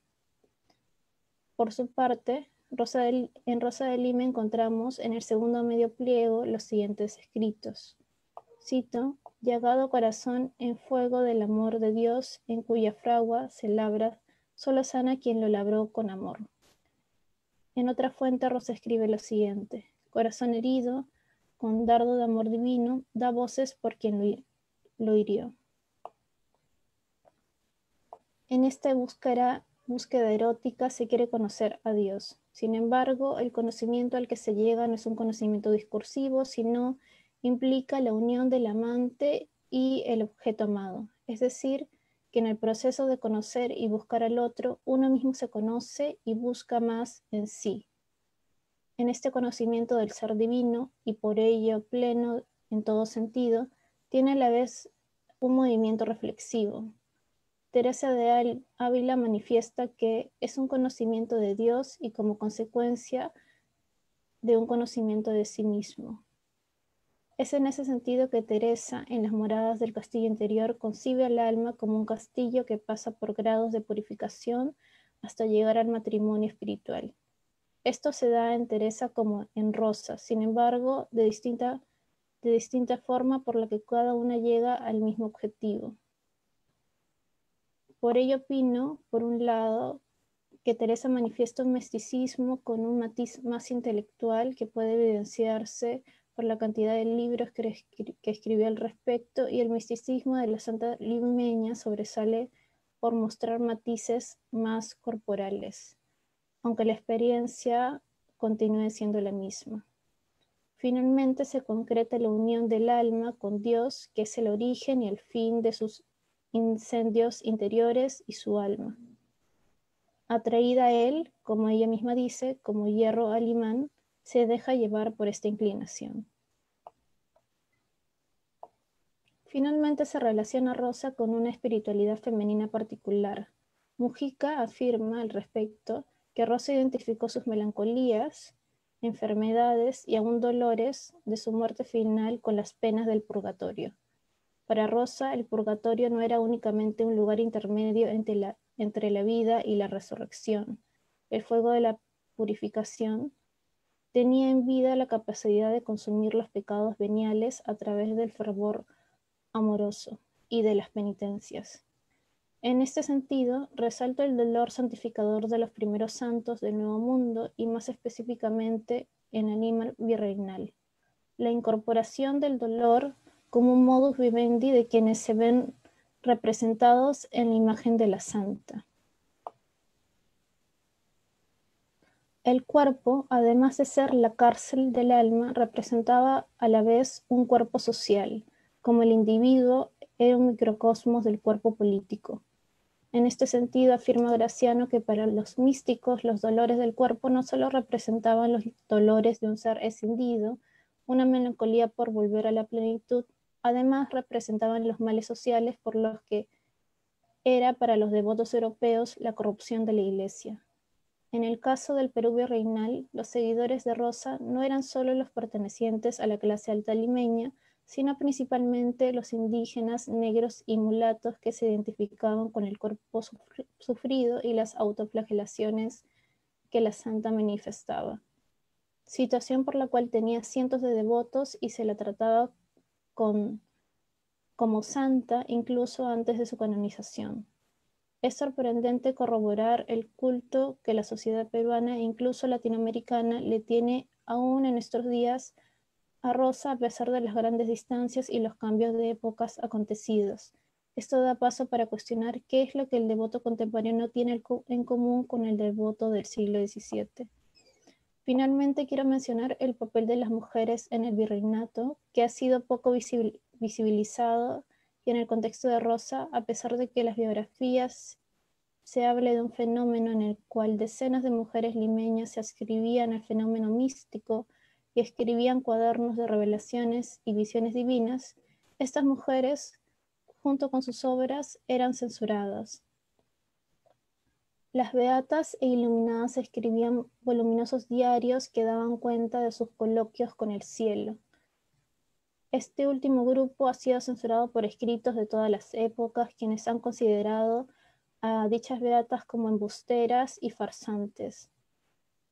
Por su parte, en Rosa de Lima encontramos en el segundo medio pliego los siguientes escritos. Cito: llagado corazón en fuego del amor de Dios, en cuya fragua se labra, solo sana quien lo labró con amor. En otra fuente Rosa escribe lo siguiente: corazón herido, con dardo de amor divino, da voces por quien lo hirió. En esta búsqueda erótica se quiere conocer a Dios. Sin embargo, el conocimiento al que se llega no es un conocimiento discursivo, sino implica la unión del amante y el objeto amado. Es decir, que en el proceso de conocer y buscar al otro, uno mismo se conoce y busca más en sí. En este conocimiento del ser divino, y por ello pleno en todo sentido, tiene a la vez un movimiento reflexivo. Teresa de Ávila manifiesta que es un conocimiento de Dios y como consecuencia de un conocimiento de sí mismo. Es en ese sentido que Teresa, en las moradas del castillo interior, concibe al alma como un castillo que pasa por grados de purificación hasta llegar al matrimonio espiritual. Esto se da en Teresa como en Rosa, sin embargo, de distinta forma, por la que cada una llega al mismo objetivo. Por ello opino, por un lado, que Teresa manifiesta un misticismo con un matiz más intelectual que puede evidenciarse por la cantidad de libros que escribió al respecto, y el misticismo de la santa limeña sobresale por mostrar matices más corporales, aunque la experiencia continúe siendo la misma. Finalmente se concreta la unión del alma con Dios, que es el origen y el fin de sus incendios interiores y su alma. Atraída a él, como ella misma dice, como hierro al imán, se deja llevar por esta inclinación. Finalmente se relaciona Rosa con una espiritualidad femenina particular. Mujica afirma al respecto que Rosa identificó sus melancolías, enfermedades y aún dolores de su muerte final con las penas del purgatorio. Para Rosa, el purgatorio no era únicamente un lugar intermedio entre la vida y la resurrección. El fuego de la purificación tenía en vida la capacidad de consumir los pecados veniales a través del fervor amoroso y de las penitencias. En este sentido, resalto el dolor santificador de los primeros santos del Nuevo Mundo y más específicamente en Anímal virreinal. La incorporación del dolor como un modus vivendi de quienes se ven representados en la imagen de la santa. El cuerpo, además de ser la cárcel del alma, representaba a la vez un cuerpo social, como el individuo era un microcosmos del cuerpo político. En este sentido, afirma Graciano que para los místicos los dolores del cuerpo no solo representaban los dolores de un ser escindido, una melancolía por volver a la plenitud, además representaban los males sociales por los que era para los devotos europeos la corrupción de la Iglesia. En el caso del Perú virreinal, los seguidores de Rosa no eran solo los pertenecientes a la clase alta limeña, sino principalmente los indígenas, negros y mulatos que se identificaban con el cuerpo sufrido y las autoflagelaciones que la santa manifestaba. Situación por la cual tenía cientos de devotos y se la trataba como santa incluso antes de su canonización. Es sorprendente corroborar el culto que la sociedad peruana e incluso latinoamericana le tiene aún en nuestros días a Rosa a pesar de las grandes distancias y los cambios de épocas acontecidos. Esto da paso para cuestionar qué es lo que el devoto contemporáneo tiene en común con el devoto del siglo XVII. Finalmente, quiero mencionar el papel de las mujeres en el virreinato, que ha sido poco visibilizado y en el contexto de Rosa, a pesar de que las biografías se hable de un fenómeno en el cual decenas de mujeres limeñas se adscribían al fenómeno místico y escribían cuadernos de revelaciones y visiones divinas, estas mujeres, junto con sus obras, eran censuradas. Las beatas e iluminadas escribían voluminosos diarios que daban cuenta de sus coloquios con el cielo. Este último grupo ha sido censurado por escritos de todas las épocas, quienes han considerado a dichas beatas como embusteras y farsantes.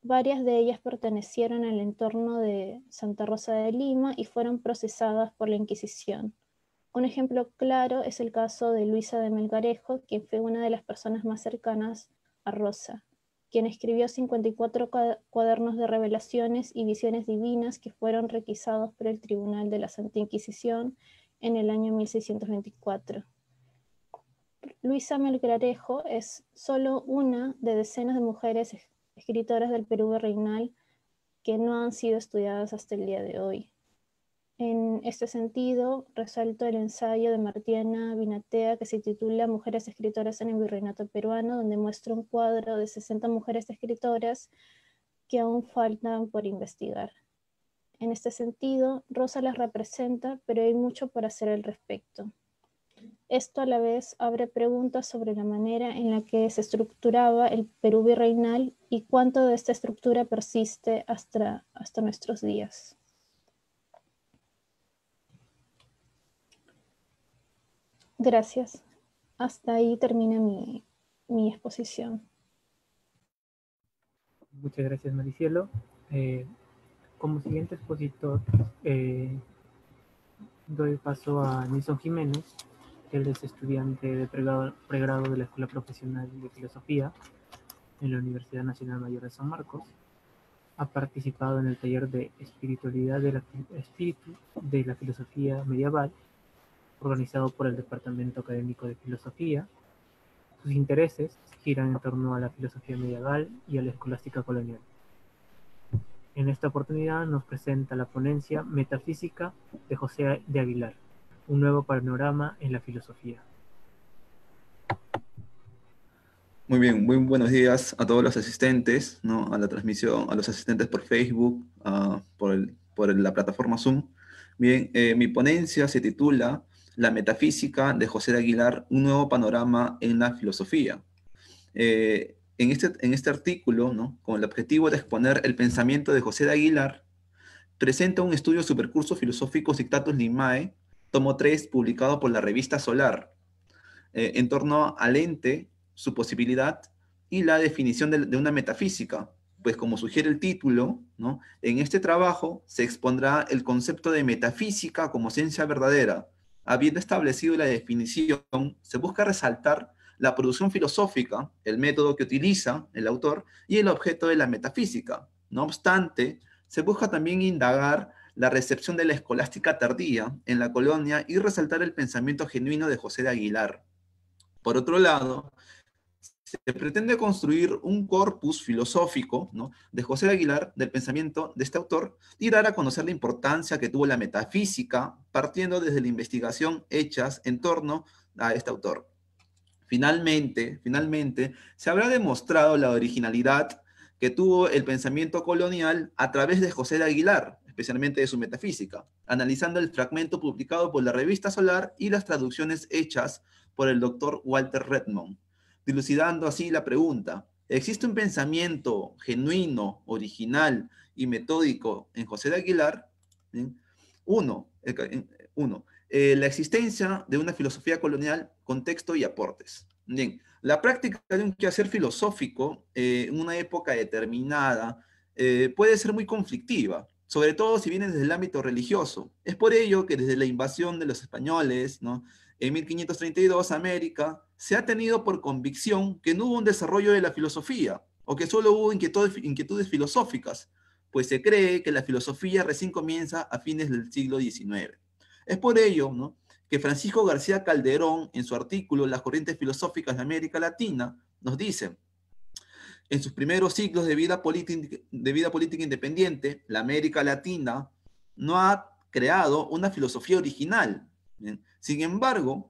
Varias de ellas pertenecieron al entorno de Santa Rosa de Lima y fueron procesadas por la Inquisición. Un ejemplo claro es el caso de Luisa de Melgarejo, quien fue una de las personas más cercanas a Rosa, quien escribió 54 cuadernos de revelaciones y visiones divinas que fueron requisados por el Tribunal de la Santa Inquisición en el año 1624. Luisa Melgarejo es solo una de decenas de mujeres escritoras del Perú virreinal que no han sido estudiadas hasta el día de hoy. En este sentido, resalto el ensayo de Martiana Binatea que se titula Mujeres escritoras en el virreinato peruano, donde muestra un cuadro de 60 mujeres escritoras que aún faltan por investigar. En este sentido, Rosa las representa, pero hay mucho por hacer al respecto. Esto a la vez abre preguntas sobre la manera en la que se estructuraba el Perú virreinal y cuánto de esta estructura persiste hasta nuestros días. Gracias. Hasta ahí termina mi exposición. Muchas gracias, Maricielo. Como siguiente expositor, doy paso a Nilson Jiménez. Él es estudiante de pregrado de la Escuela Profesional de Filosofía en la Universidad Nacional Mayor de San Marcos. Ha participado en el taller de espiritualidad espíritu de la filosofía medieval, organizado por el Departamento Académico de Filosofía. Sus intereses giran en torno a la filosofía medieval y a la escolástica colonial. En esta oportunidad nos presenta la ponencia Metafísica de José de Aguilar, un nuevo panorama en la filosofía. Muy bien, muy buenos días a todos los asistentes, ¿no? A la transmisión, a los asistentes por Facebook, por la plataforma Zoom. Bien, mi ponencia se titula La metafísica de José de Aguilar, un nuevo panorama en la filosofía. en este artículo, ¿no? Con el objetivo de exponer el pensamiento de José de Aguilar, presenta un estudio sobre cursos filosóficos Dictatus Limae, tomo 3, publicado por la revista Solar, en torno al ente, su posibilidad y la definición de una metafísica. Pues como sugiere el título, ¿no? En este trabajo se expondrá el concepto de metafísica como ciencia verdadera. Habiendo establecido la definición, se busca resaltar la producción filosófica, el método que utiliza el autor y el objeto de la metafísica. No obstante, se busca también indagar la recepción de la escolástica tardía en la colonia y resaltar el pensamiento genuino de José de Aguilar. Por otro lado, se pretende construir un corpus filosófico, ¿no? De José de Aguilar, del pensamiento de este autor, y dar a conocer la importancia que tuvo la metafísica, partiendo desde la investigación hechas en torno a este autor. Finalmente, se habrá demostrado la originalidad que tuvo el pensamiento colonial a través de José de Aguilar, especialmente de su metafísica, analizando el fragmento publicado por la revista Solar y las traducciones hechas por el doctor Walter Redmond, dilucidando así la pregunta: ¿existe un pensamiento genuino, original y metódico en José de Aguilar? ¿Bien? Uno, la existencia de una filosofía colonial, contexto y aportes. Bien, la práctica de un quehacer filosófico en una época determinada puede ser muy conflictiva, sobre todo si viene desde el ámbito religioso. Es por ello que desde la invasión de los españoles, ¿no? En 1532 América se ha tenido por convicción que no hubo un desarrollo de la filosofía, o que solo hubo inquietudes filosóficas, pues se cree que la filosofía recién comienza a fines del siglo XIX. Es por ello, ¿no?, que Francisco García Calderón, en su artículo Las corrientes filosóficas de América Latina, nos dice: en sus primeros siglos de vida política independiente, la América Latina no ha creado una filosofía original. ¿Bien? Sin embargo,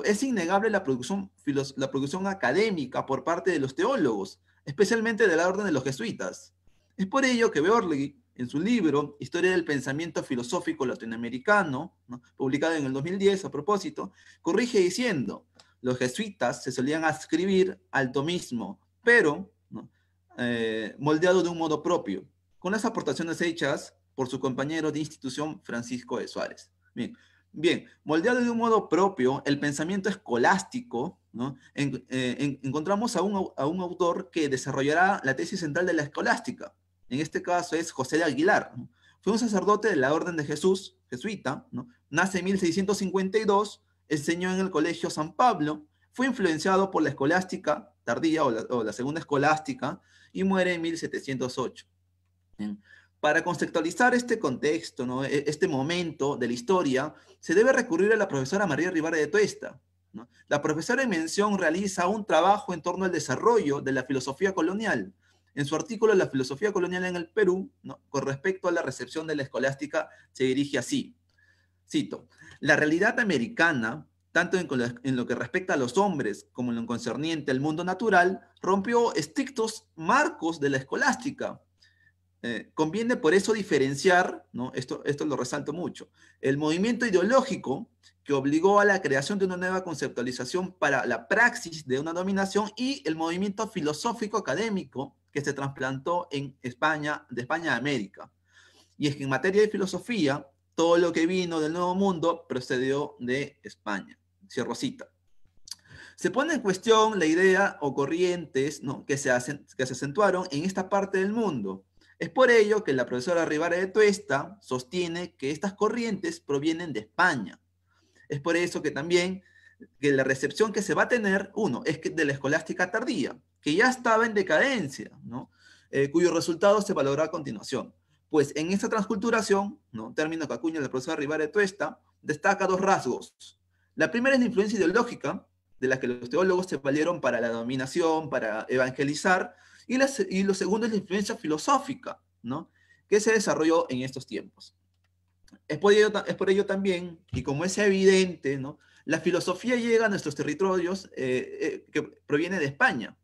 es innegable la producción académica por parte de los teólogos, especialmente de la orden de los jesuitas. Es por ello que Beorley, en su libro Historia del Pensamiento Filosófico Latinoamericano, ¿no?, publicado en el 2010 a propósito, corrige diciendo: los jesuitas se solían adscribir al tomismo, pero, ¿no?, moldeado de un modo propio, con las aportaciones hechas por su compañero de institución Francisco de Suárez. Bien, moldeado de un modo propio, el pensamiento escolástico, ¿no? Encontramos a un autor que desarrollará la tesis central de la escolástica. En este caso es José de Aguilar, ¿no? Fue un sacerdote de la Orden de Jesús, jesuita, ¿no? Nace en 1652, enseñó en el Colegio San Pablo, fue influenciado por la escolástica tardía o la segunda escolástica y muere en 1708. ¿Bien? Para contextualizar este contexto, ¿no?, este momento de la historia, se debe recurrir a la profesora María Rivera de Tuesta, ¿no? La profesora en mención realiza un trabajo en torno al desarrollo de la filosofía colonial. En su artículo La filosofía colonial en el Perú, ¿no?, con respecto a la recepción de la escolástica, se dirige así, cito: la realidad americana, tanto en lo que respecta a los hombres como en lo concerniente al mundo natural, rompió estrictos marcos de la escolástica. Conviene por eso diferenciar, ¿no?, esto lo resalto mucho, el movimiento ideológico que obligó a la creación de una nueva conceptualización para la praxis de una dominación, y el movimiento filosófico académico que se trasplantó en España, de España a América. Y es que en materia de filosofía, todo lo que vino del Nuevo Mundo procedió de España. Cierro cita. Se pone en cuestión la idea o corrientes, ¿no?, que se acentuaron en esta parte del mundo. Es por ello que la profesora Rivera de Tuesta sostiene que estas corrientes provienen de España. Es por eso que también que la recepción que se va a tener, es que de la escolástica tardía, que ya estaba en decadencia, ¿no?, cuyo resultado se valorará a continuación. Pues en esta transculturación, ¿no?, término que acuña la profesora Rivera de Tuesta, destaca dos rasgos. La primera es la influencia ideológica, de la que los teólogos se valieron para la dominación, para evangelizar, y lo segundo es la influencia filosófica, ¿no?, que se desarrolló en estos tiempos. Es por ello también, y como es evidente, ¿no?, la filosofía llega a nuestros territorios que proviene de España.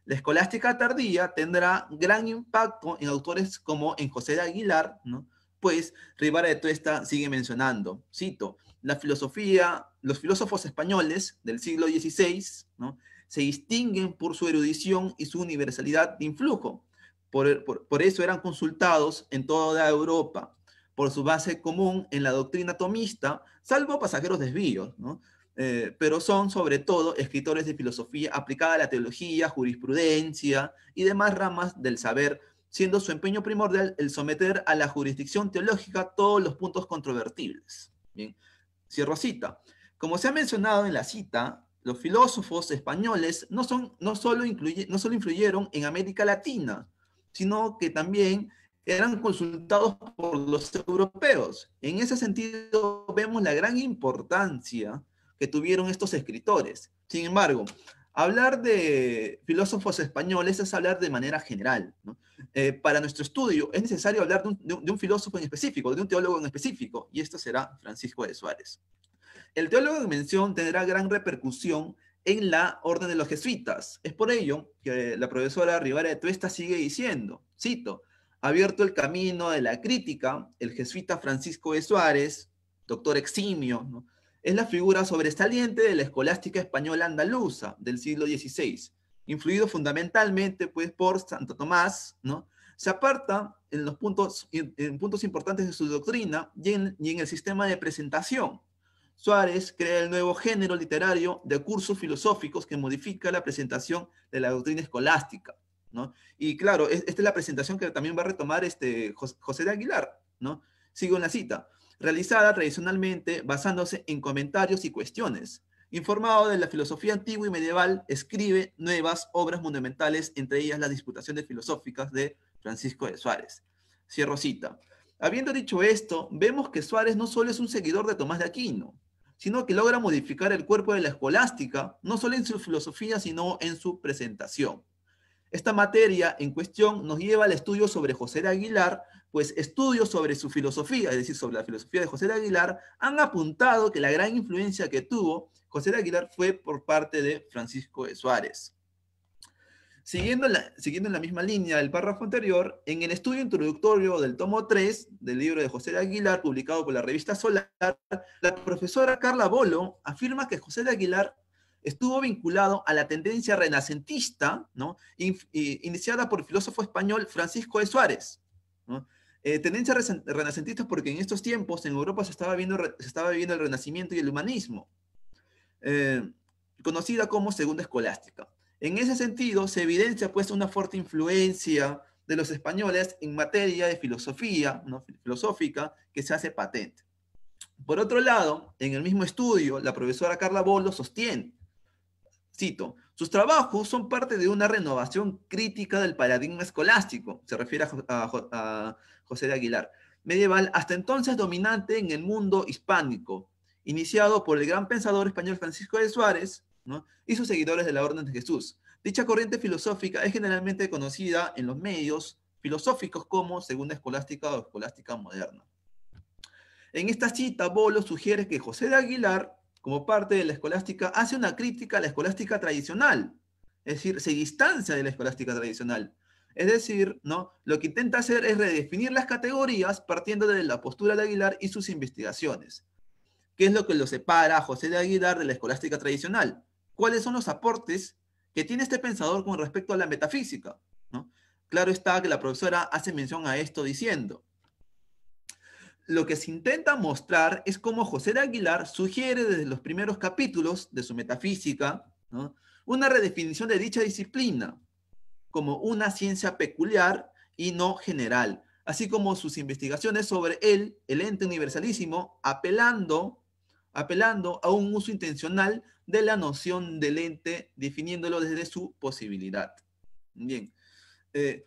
La escolástica tardía tendrá gran impacto en autores como en José de Aguilar, ¿no?, pues Rivera de Tuesta sigue mencionando, cito: la filosofía, los filósofos españoles del siglo XVI, ¿no?, se distinguen por su erudición y su universalidad de influjo. Por eso eran consultados en toda Europa, por su base común en la doctrina tomista, salvo pasajeros desvíos, ¿no? Pero son sobre todo escritores de filosofía aplicada a la teología, jurisprudencia y demás ramas del saber, siendo su empeño primordial el someter a la jurisdicción teológica todos los puntos controvertibles. Bien, cierro cita. Como se ha mencionado en la cita, los filósofos españoles no solo influyeron en América Latina, sino que también eran consultados por los europeos. En ese sentido, vemos la gran importancia que tuvieron estos escritores. Sin embargo, hablar de filósofos españoles es hablar de manera general, ¿no? Para nuestro estudio es necesario hablar de un filósofo en específico, de un teólogo en específico, y esto será Francisco de Suárez. El teólogo en mención tendrá gran repercusión en la orden de los jesuitas. Es por ello que la profesora Rivera de Tuesta sigue diciendo, cito, abierto el camino de la crítica, el jesuita Francisco de Suárez, doctor eximio, ¿no?, es la figura sobresaliente de la escolástica española andaluza del siglo XVI, influido fundamentalmente pues, por Santo Tomás, ¿no? Se aparta en puntos importantes de su doctrina y en el sistema de presentación. Suárez crea el nuevo género literario de cursos filosóficos que modifica la presentación de la doctrina escolástica, ¿no? Y claro, esta es la presentación que también va a retomar José de Aguilar, ¿no? Sigo en la cita. Realizada tradicionalmente basándose en comentarios y cuestiones. Informado de la filosofía antigua y medieval, escribe nuevas obras monumentales, entre ellas las Disputaciones Filosóficas de Francisco de Suárez. Cierro cita. Habiendo dicho esto, vemos que Suárez no solo es un seguidor de Tomás de Aquino, sino que logra modificar el cuerpo de la escolástica, no solo en su filosofía, sino en su presentación. Esta materia en cuestión nos lleva al estudio sobre José de Aguilar, pues estudios sobre su filosofía, es decir, sobre la filosofía de José de Aguilar, han apuntado que la gran influencia que tuvo José de Aguilar fue por parte de Francisco de Suárez. Siguiendo en la misma línea del párrafo anterior, en el estudio introductorio del tomo 3 del libro de José de Aguilar, publicado por la revista Solar, la profesora Carla Bolo afirma que José de Aguilar estuvo vinculado a la tendencia renacentista, ¿no?, iniciada por el filósofo español Francisco de Suárez, ¿no? Tendencia renacentista porque en estos tiempos en Europa se estaba viviendo el Renacimiento y el humanismo, conocida como Segunda Escolástica. En ese sentido, se evidencia pues una fuerte influencia de los españoles en materia de filosofía, ¿no?, filosófica, que se hace patente. Por otro lado, en el mismo estudio, la profesora Carla Bolo sostiene, cito, sus trabajos son parte de una renovación crítica del paradigma escolástico, se refiere a José de Aguilar, medieval, hasta entonces dominante en el mundo hispánico, iniciado por el gran pensador español Francisco de Suárez, ¿no?, y sus seguidores de la Orden de Jesús. Dicha corriente filosófica es generalmente conocida en los medios filosóficos como Segunda Escolástica o Escolástica Moderna. En esta cita, Bolo sugiere que José de Aguilar, como parte de la escolástica, hace una crítica a la escolástica tradicional, es decir, se distancia de la escolástica tradicional. Es decir, ¿no?, lo que intenta hacer es redefinir las categorías partiendo de la postura de Aguilar y sus investigaciones. ¿Qué es lo que lo separa a José de Aguilar de la escolástica tradicional? ¿Cuáles son los aportes que tiene este pensador con respecto a la metafísica, ¿no? Claro está que la profesora hace mención a esto diciendo, lo que se intenta mostrar es cómo José de Aguilar sugiere desde los primeros capítulos de su metafísica, ¿no?, una redefinición de dicha disciplina como una ciencia peculiar y no general, así como sus investigaciones sobre el ente universalísimo, apelando a un uso intencional de la noción del ente, definiéndolo desde su posibilidad. Bien.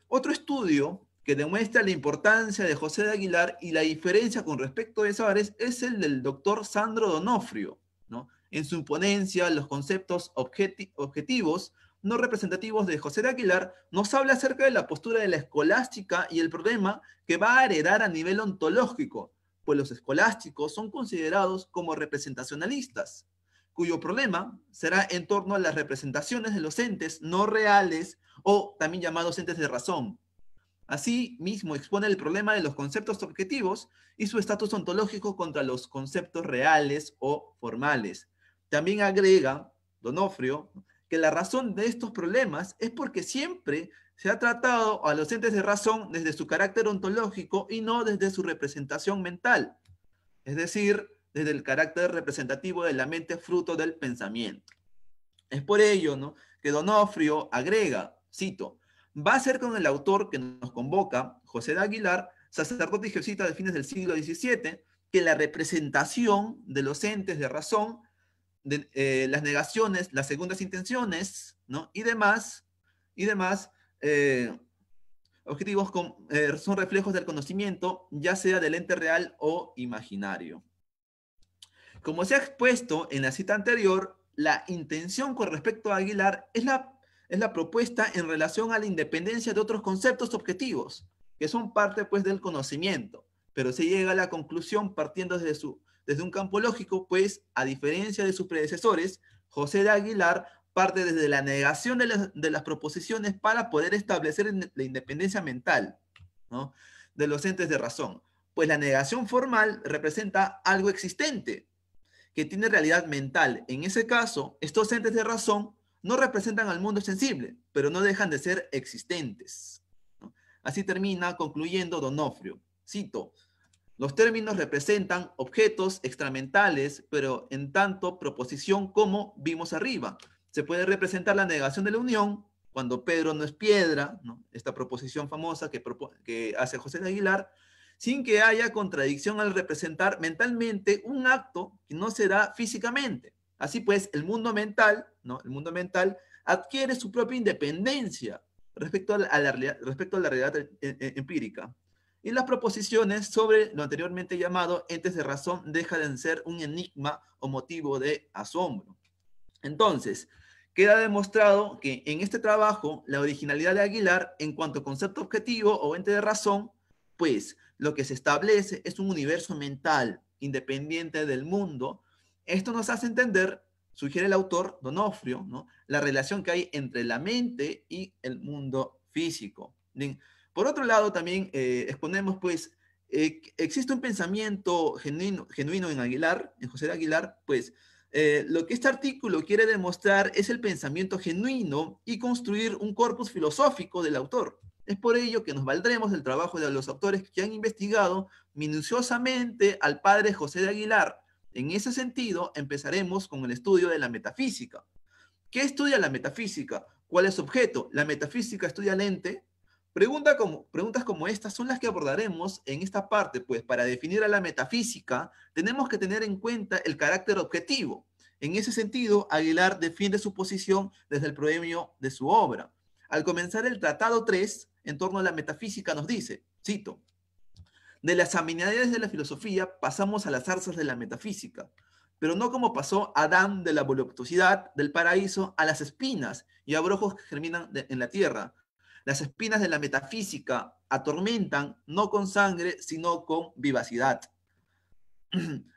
Otro estudio que demuestra la importancia de José de Aguilar y la diferencia con respecto a Suárez es el del doctor Sandro Donofrio, ¿no? En su ponencia, los conceptos objetivos no representativos de José de Aguilar, nos habla acerca de la postura de la escolástica y el problema que va a heredar a nivel ontológico, pues los escolásticos son considerados como representacionalistas, cuyo problema será en torno a las representaciones de los entes no reales o también llamados entes de razón. Así mismo expone el problema de los conceptos objetivos y su estatus ontológico contra los conceptos reales o formales. También agrega Donofrio que la razón de estos problemas es porque siempre se ha tratado a los entes de razón desde su carácter ontológico y no desde su representación mental, es decir, desde el carácter representativo de la mente fruto del pensamiento. Es por ello, ¿no?, que Donofrio agrega, cito, va a ser con el autor que nos convoca, José de Aguilar, sacerdote y jesuita de fines del siglo XVII, que la representación de los entes de razón, las negaciones, las segundas intenciones, ¿no?, y demás objetivos son reflejos del conocimiento, ya sea del ente real o imaginario. Como se ha expuesto en la cita anterior, la intención con respecto a Aguilar es la propuesta en relación a la independencia de otros conceptos objetivos, que son parte pues del conocimiento, pero se llega a la conclusión partiendo desde un campo lógico, pues a diferencia de sus predecesores, José de Aguilar parte desde la negación de las proposiciones para poder establecer la independencia mental, ¿no?, de los entes de razón, pues la negación formal representa algo existente, que tiene realidad mental. En ese caso, estos entes de razón no representan al mundo sensible, pero no dejan de ser existentes, ¿no? Así termina concluyendo Donofrio. Cito, los términos representan objetos extramentales, pero en tanto proposición como vimos arriba. Se puede representar la negación de la unión, cuando Pedro no es piedra, ¿no?, esta proposición famosa que hace José de Aguilar, sin que haya contradicción al representar mentalmente un acto que no se da físicamente. Así pues, el mundo mental, ¿no?, el mundo mental adquiere su propia independencia respecto a la realidad empírica. Y las proposiciones sobre lo anteriormente llamado entes de razón dejan de ser un enigma o motivo de asombro. Entonces, queda demostrado que en este trabajo la originalidad de Aguilar en cuanto a concepto objetivo o ente de razón, pues lo que se establece es un universo mental independiente del mundo. Esto nos hace entender, sugiere el autor Donofrio, ¿no?, la relación que hay entre la mente y el mundo físico. Bien. Por otro lado, también exponemos, pues, existe un pensamiento genuino en Aguilar, en José de Aguilar, pues, lo que este artículo quiere demostrar es el pensamiento genuino y construir un corpus filosófico del autor. Es por ello que nos valdremos del trabajo de los autores que han investigado minuciosamente al padre José de Aguilar. En ese sentido, empezaremos con el estudio de la metafísica. ¿Qué estudia la metafísica? ¿Cuál es su objeto? ¿La metafísica estudia el ente? Preguntas como estas son las que abordaremos en esta parte, pues para definir a la metafísica tenemos que tener en cuenta el carácter objetivo. En ese sentido, Aguilar defiende su posición desde el proemio de su obra. Al comenzar el Tratado 3, en torno a la metafísica, nos dice, cito, de las amenidades de la filosofía pasamos a las zarzas de la metafísica, pero no como pasó Adán de la voluptuosidad del paraíso a las espinas y abrojos que germinan en la tierra. Las espinas de la metafísica atormentan no con sangre, sino con vivacidad.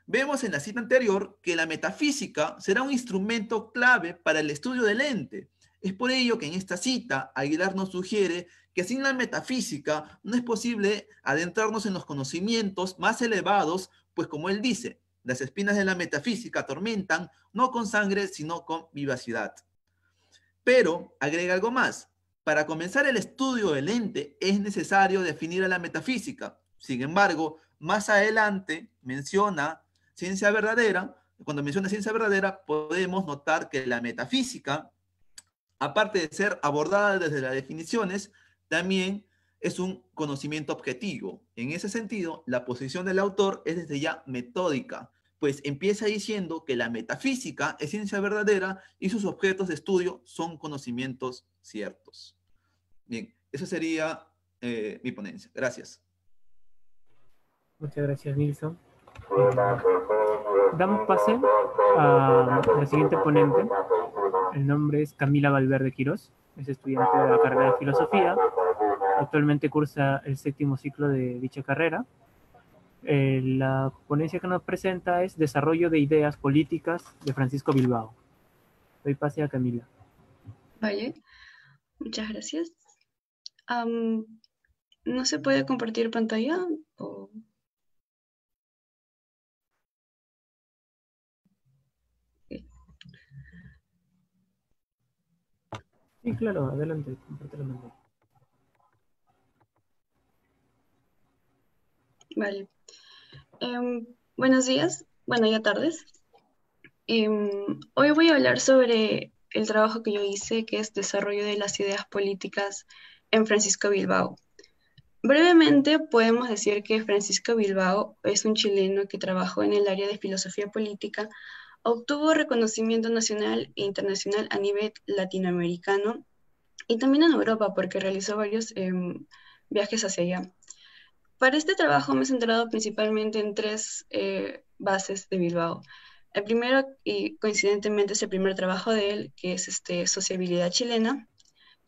Vemos en la cita anterior que la metafísica será un instrumento clave para el estudio del ente. Es por ello que en esta cita Aguilar nos sugiere que sin la metafísica no es posible adentrarnos en los conocimientos más elevados, pues como él dice, las espinas de la metafísica atormentan no con sangre, sino con vivacidad. Pero agrega algo más. Para comenzar el estudio del ente es necesario definir a la metafísica. Sin embargo, más adelante menciona ciencia verdadera. Cuando menciona ciencia verdadera, podemos notar que la metafísica, aparte de ser abordada desde las definiciones, también es un conocimiento objetivo. En ese sentido, la posición del autor es desde ya metódica, pues empieza diciendo que la metafísica es ciencia verdadera y sus objetos de estudio son conocimientos ciertos. Bien, esa sería mi ponencia. Gracias. Muchas gracias, Nilsson. Damos pase a la siguiente ponente. El nombre es Camila Valverde Quirós. Es estudiante de la carrera de Filosofía. Actualmente cursa el 7º ciclo de dicha carrera. La ponencia que nos presenta es Desarrollo de Ideas Políticas de Francisco Bilbao. Doy pase a Camila. Vale, muchas gracias. ¿No se puede compartir pantalla? ¿O? Sí, claro, adelante, comparte la pantalla. Vale. Buenos días, bueno, ya tardes. Hoy voy a hablar sobre el trabajo que yo hice, que es desarrollo de las ideas políticas en Francisco Bilbao. Brevemente, podemos decir que Francisco Bilbao es un chileno que trabajó en el área de filosofía política, obtuvo reconocimiento nacional e internacional a nivel latinoamericano y también en Europa, porque realizó varios viajes hacia allá. Para este trabajo me he centrado principalmente en tres bases de Bilbao. El primero, y coincidentemente es el primer trabajo de él, que es Sociabilidad Chilena.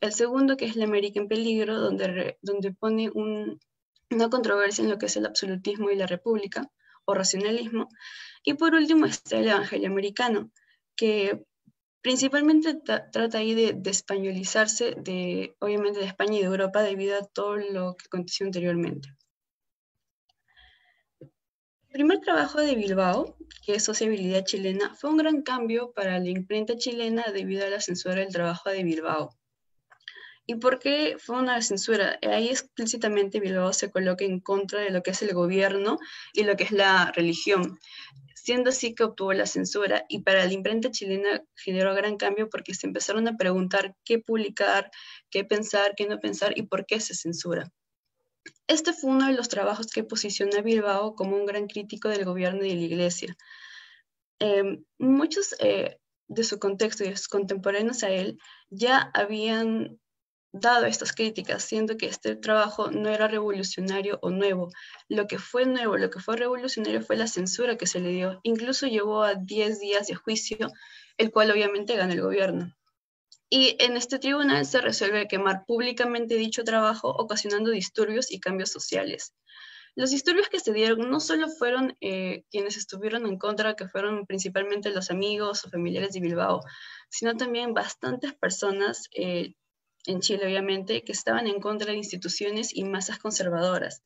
El segundo, que es La América en Peligro, donde pone una controversia en lo que es el absolutismo y la república, o racionalismo. Y por último está el Evangelio Americano, que principalmente trata ahí de españolizarse, obviamente de España y de Europa, debido a todo lo que aconteció anteriormente. El primer trabajo de Bilbao, que es Sociabilidad Chilena, fue un gran cambio para la imprenta chilena debido a la censura del trabajo de Bilbao. ¿Y por qué fue una censura? Ahí explícitamente Bilbao se coloca en contra de lo que es el gobierno y lo que es la religión, siendo así que obtuvo la censura, y para la imprenta chilena generó gran cambio porque se empezaron a preguntar qué publicar, qué pensar, qué no pensar y por qué se censura. Este fue uno de los trabajos que posicionó a Bilbao como un gran crítico del gobierno y de la iglesia. Muchos de su contexto y de sus contemporáneos a él ya habían dado estas críticas, siendo que este trabajo no era revolucionario o nuevo. Lo que fue nuevo, lo que fue revolucionario fue la censura que se le dio. Incluso llevó a 10 días de juicio, el cual obviamente gana el gobierno. Y en este tribunal se resuelve quemar públicamente dicho trabajo, ocasionando disturbios y cambios sociales. Los disturbios que se dieron no solo fueron quienes estuvieron en contra, que fueron principalmente los amigos o familiares de Bilbao, sino también bastantes personas en Chile, obviamente, que estaban en contra de instituciones y masas conservadoras,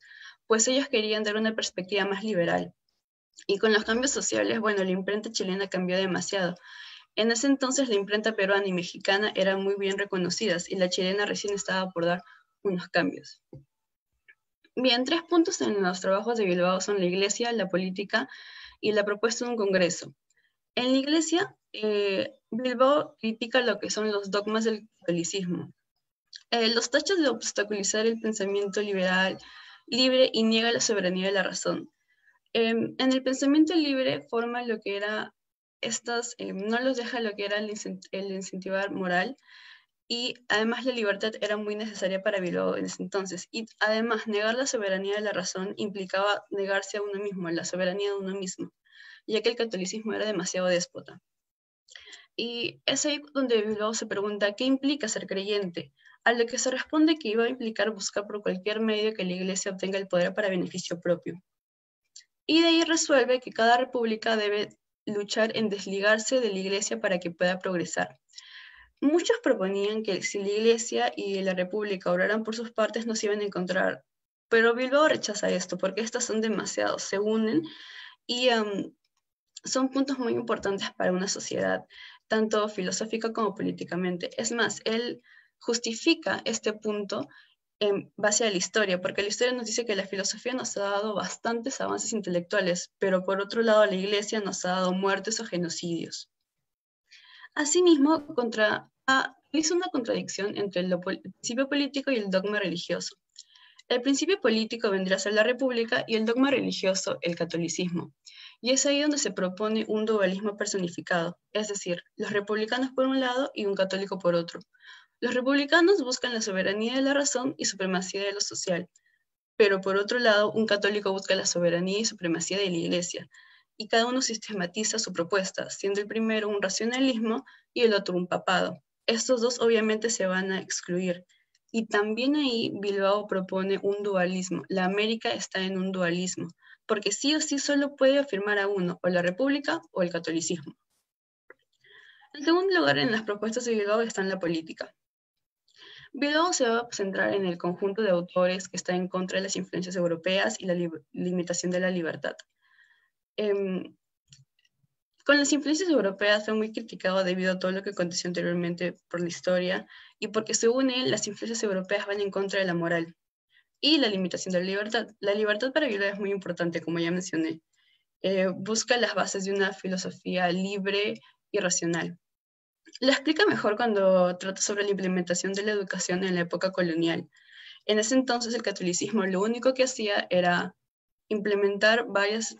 pues ellos querían dar una perspectiva más liberal. Y con los cambios sociales, bueno, la imprenta chilena cambió demasiado. En ese entonces la imprenta peruana y mexicana eran muy bien reconocidas y la chilena recién estaba por dar unos cambios. Bien, 3 puntos en los trabajos de Bilbao son la iglesia, la política y la propuesta de un congreso. En la iglesia, Bilbao critica lo que son los dogmas del catolicismo. Los tacha de obstaculizar el pensamiento liberal, libre y niega la soberanía de la razón. En el pensamiento libre forma lo que era no los deja lo que era el incentivar moral, y además la libertad era muy necesaria para Bilbao en ese entonces. Y además negar la soberanía de la razón implicaba negarse a uno mismo, la soberanía de uno mismo, ya que el catolicismo era demasiado déspota. Y es ahí donde Bilbao se pregunta, ¿qué implica ser creyente? A lo que se responde que iba a implicar buscar por cualquier medio que la iglesia obtenga el poder para beneficio propio. Y de ahí resuelve que cada república debe luchar en desligarse de la iglesia para que pueda progresar. Muchos proponían que si la iglesia y la república obraran por sus partes no se iban a encontrar, pero Bilbao rechaza esto porque estas son demasiado, se unen y son puntos muy importantes para una sociedad, tanto filosófica como políticamente. Es más, él justifica este punto en base a la historia, porque la historia nos dice que la filosofía nos ha dado bastantes avances intelectuales, pero por otro lado la iglesia nos ha dado muertes o genocidios. Asimismo, hizo una contradicción entre el principio político y el dogma religioso. El principio político vendría a ser la república y el dogma religioso el catolicismo. Y es ahí donde se propone un dualismo personificado, es decir, los republicanos por un lado y un católico por otro. Los republicanos buscan la soberanía de la razón y supremacía de lo social, pero por otro lado, un católico busca la soberanía y supremacía de la iglesia, y cada uno sistematiza su propuesta, siendo el primero un racionalismo y el otro un papado. Estos dos obviamente se van a excluir. Y también ahí Bilbao propone un dualismo. La América está en un dualismo, porque sí o sí solo puede afirmar a uno, o la república o el catolicismo. En segundo lugar, en las propuestas de Bilbao está en la política. Bilbao se va a centrar en el conjunto de autores que está en contra de las influencias europeas y la limitación de la libertad. Con las influencias europeas fue muy criticado debido a todo lo que aconteció anteriormente por la historia y porque según él las influencias europeas van en contra de la moral y la limitación de la libertad. La libertad para Bilbao es muy importante, como ya mencioné. Busca las bases de una filosofía libre y racional. La explica mejor cuando trata sobre la implementación de la educación en la época colonial. En ese entonces el catolicismo lo único que hacía era implementar varias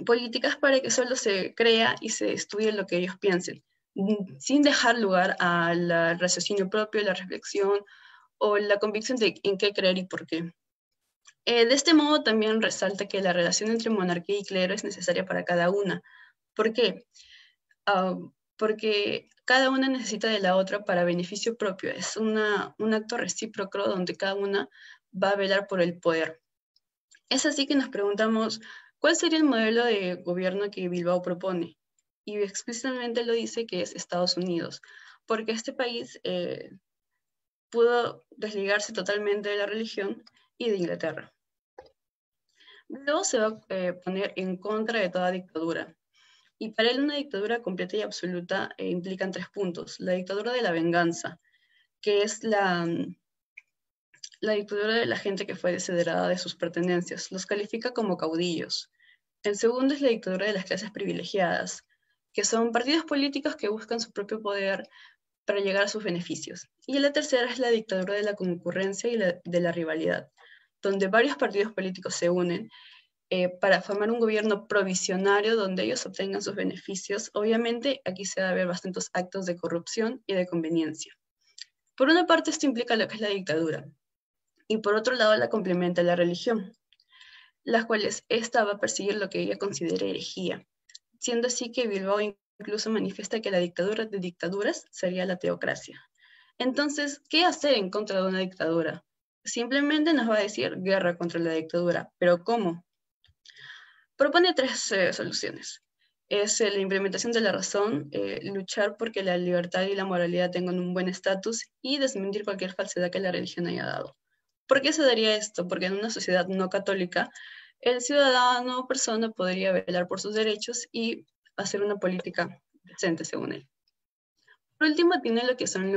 políticas para que solo se crea y se estudie lo que ellos piensen, sin dejar lugar al raciocinio propio, la reflexión o la convicción de en qué creer y por qué. De este modo también resalta que la relación entre monarquía y clero es necesaria para cada una. ¿Por qué? Porque cada una necesita de la otra para beneficio propio. Es un acto recíproco donde cada una va a velar por el poder. Es así que nos preguntamos, ¿cuál sería el modelo de gobierno que Bilbao propone? Y explícitamente lo dice que es Estados Unidos, porque este país pudo desligarse totalmente de la religión y de Inglaterra. Luego se va a poner en contra de toda dictadura. Y para él una dictadura completa y absoluta implican 3 puntos. La dictadura de la venganza, que es la dictadura de la gente que fue desheredada de sus pertenencias. Los califica como caudillos. El segundo es la dictadura de las clases privilegiadas, que son partidos políticos que buscan su propio poder para llegar a sus beneficios. Y la tercera es la dictadura de la concurrencia y de la rivalidad, donde varios partidos políticos se unen para formar un gobierno provisionario donde ellos obtengan sus beneficios. Obviamente aquí se va a ver bastantes actos de corrupción y de conveniencia. Por una parte esto implica lo que es la dictadura y por otro lado la complementa la religión, las cuales esta va a perseguir lo que ella considera herejía, siendo así que Bilbao incluso manifiesta que la dictadura de dictaduras sería la teocracia. Entonces, ¿qué hacer en contra de una dictadura? Simplemente nos va a decir guerra contra la dictadura, pero ¿cómo? Propone 3 soluciones. Es la implementación de la razón, luchar porque la libertad y la moralidad tengan un buen estatus y desmentir cualquier falsedad que la religión haya dado. ¿Por qué se daría esto? Porque en una sociedad no católica, el ciudadano o persona podría velar por sus derechos y hacer una política decente, según él. Por último, tiene lo que son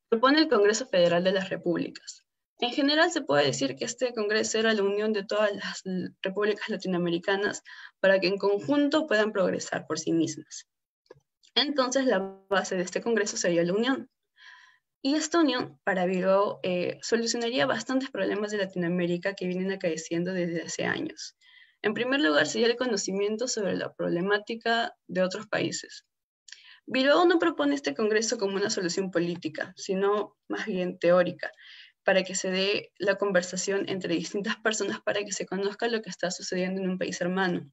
propone el Congreso Federal de las Repúblicas. En general se puede decir que este Congreso era la unión de todas las repúblicas latinoamericanas para que en conjunto puedan progresar por sí mismas. Entonces la base de este Congreso sería la unión. Y esta unión, para Bilbao, solucionaría bastantes problemas de Latinoamérica que vienen acaeciendo desde hace años. En primer lugar, sería el conocimiento sobre la problemática de otros países. Bilbao no propone este Congreso como una solución política, sino más bien teórica, para que se dé la conversación entre distintas personas para que se conozca lo que está sucediendo en un país hermano.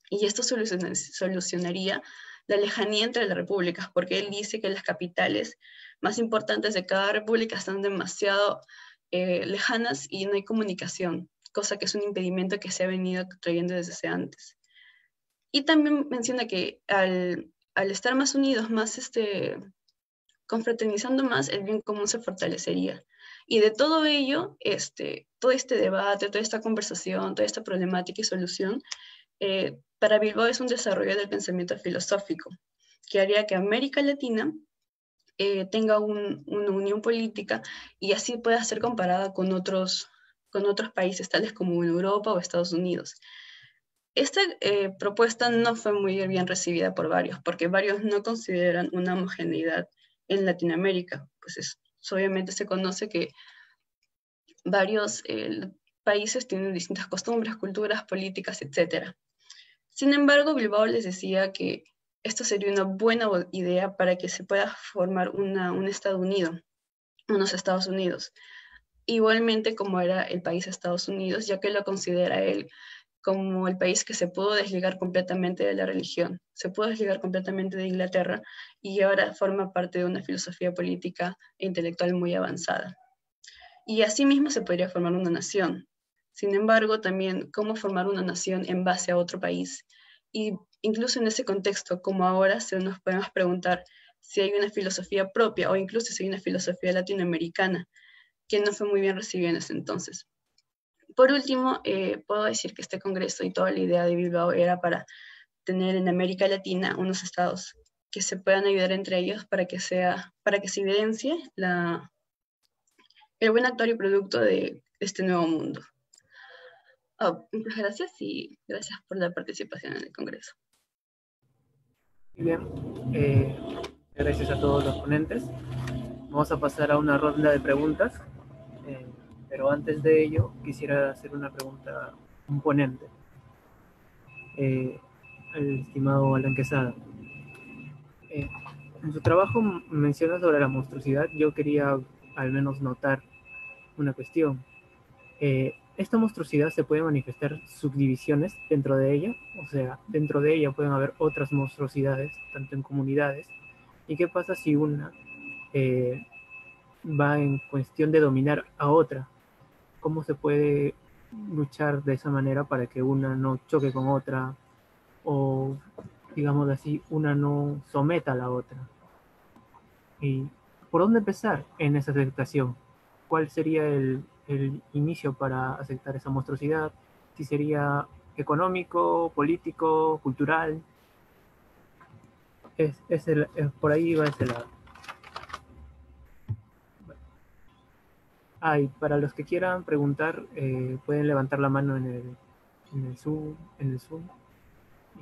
Y esto solucionaría la lejanía entre las repúblicas, porque él dice que las capitales más importantes de cada república están demasiado lejanas y no hay comunicación, cosa que es un impedimento que se ha venido trayendo desde antes. Y también menciona que al estar más unidos, más confraternizando más, el bien común se fortalecería. Y de todo ello, todo este debate, toda esta conversación, toda esta problemática y solución, para Bilbao es un desarrollo del pensamiento filosófico, que haría que América Latina tenga una unión política y así pueda ser comparada con otros países, tales como en Europa o Estados Unidos. Esta propuesta no fue muy bien recibida por varios, porque varios no consideran una homogeneidad en Latinoamérica. Pues obviamente se conoce que varios países tienen distintas costumbres, culturas, políticas, etc. Sin embargo, Bilbao les decía que esto sería una buena idea para que se pueda formar un Estado unido, unos Estados Unidos. Igualmente como era el país Estados Unidos, ya que lo considera él como el país que se pudo desligar completamente de la religión, se pudo desligar completamente de Inglaterra y ahora forma parte de una filosofía política e intelectual muy avanzada. Y asimismo se podría formar una nación. Sin embargo, también cómo formar una nación en base a otro país. Y incluso en ese contexto, como ahora, nos podemos preguntar si hay una filosofía propia o incluso si hay una filosofía latinoamericana que no fue muy bien recibida en ese entonces. Por último, puedo decir que este congreso y toda la idea de Bilbao era para tener en América Latina unos estados que se puedan ayudar entre ellos para que se evidencie el buen actor y producto de este nuevo mundo. Muchas gracias y gracias por la participación en el Congreso. Bien, gracias a todos los ponentes. Vamos a pasar a una ronda de preguntas, pero antes de ello quisiera hacer una pregunta a un ponente, al estimado Alan Quesada. En su trabajo menciona sobre la monstruosidad. Yo quería al menos notar una cuestión. ¿Esta monstruosidad se puede manifestar subdivisiones dentro de ella? O sea, dentro de ella pueden haber otras monstruosidades, tanto en comunidades. ¿Y qué pasa si una va en cuestión de dominar a otra? ¿Cómo se puede luchar de esa manera para que una no choque con otra? O, digamos así, una no someta a la otra. ¿Y por dónde empezar en esa aceptación? ¿Cuál sería el inicio para aceptar esa monstruosidad? Si sería económico, político, cultural. Por ahí va ese lado. Y para los que quieran preguntar, pueden levantar la mano en el Zoom, y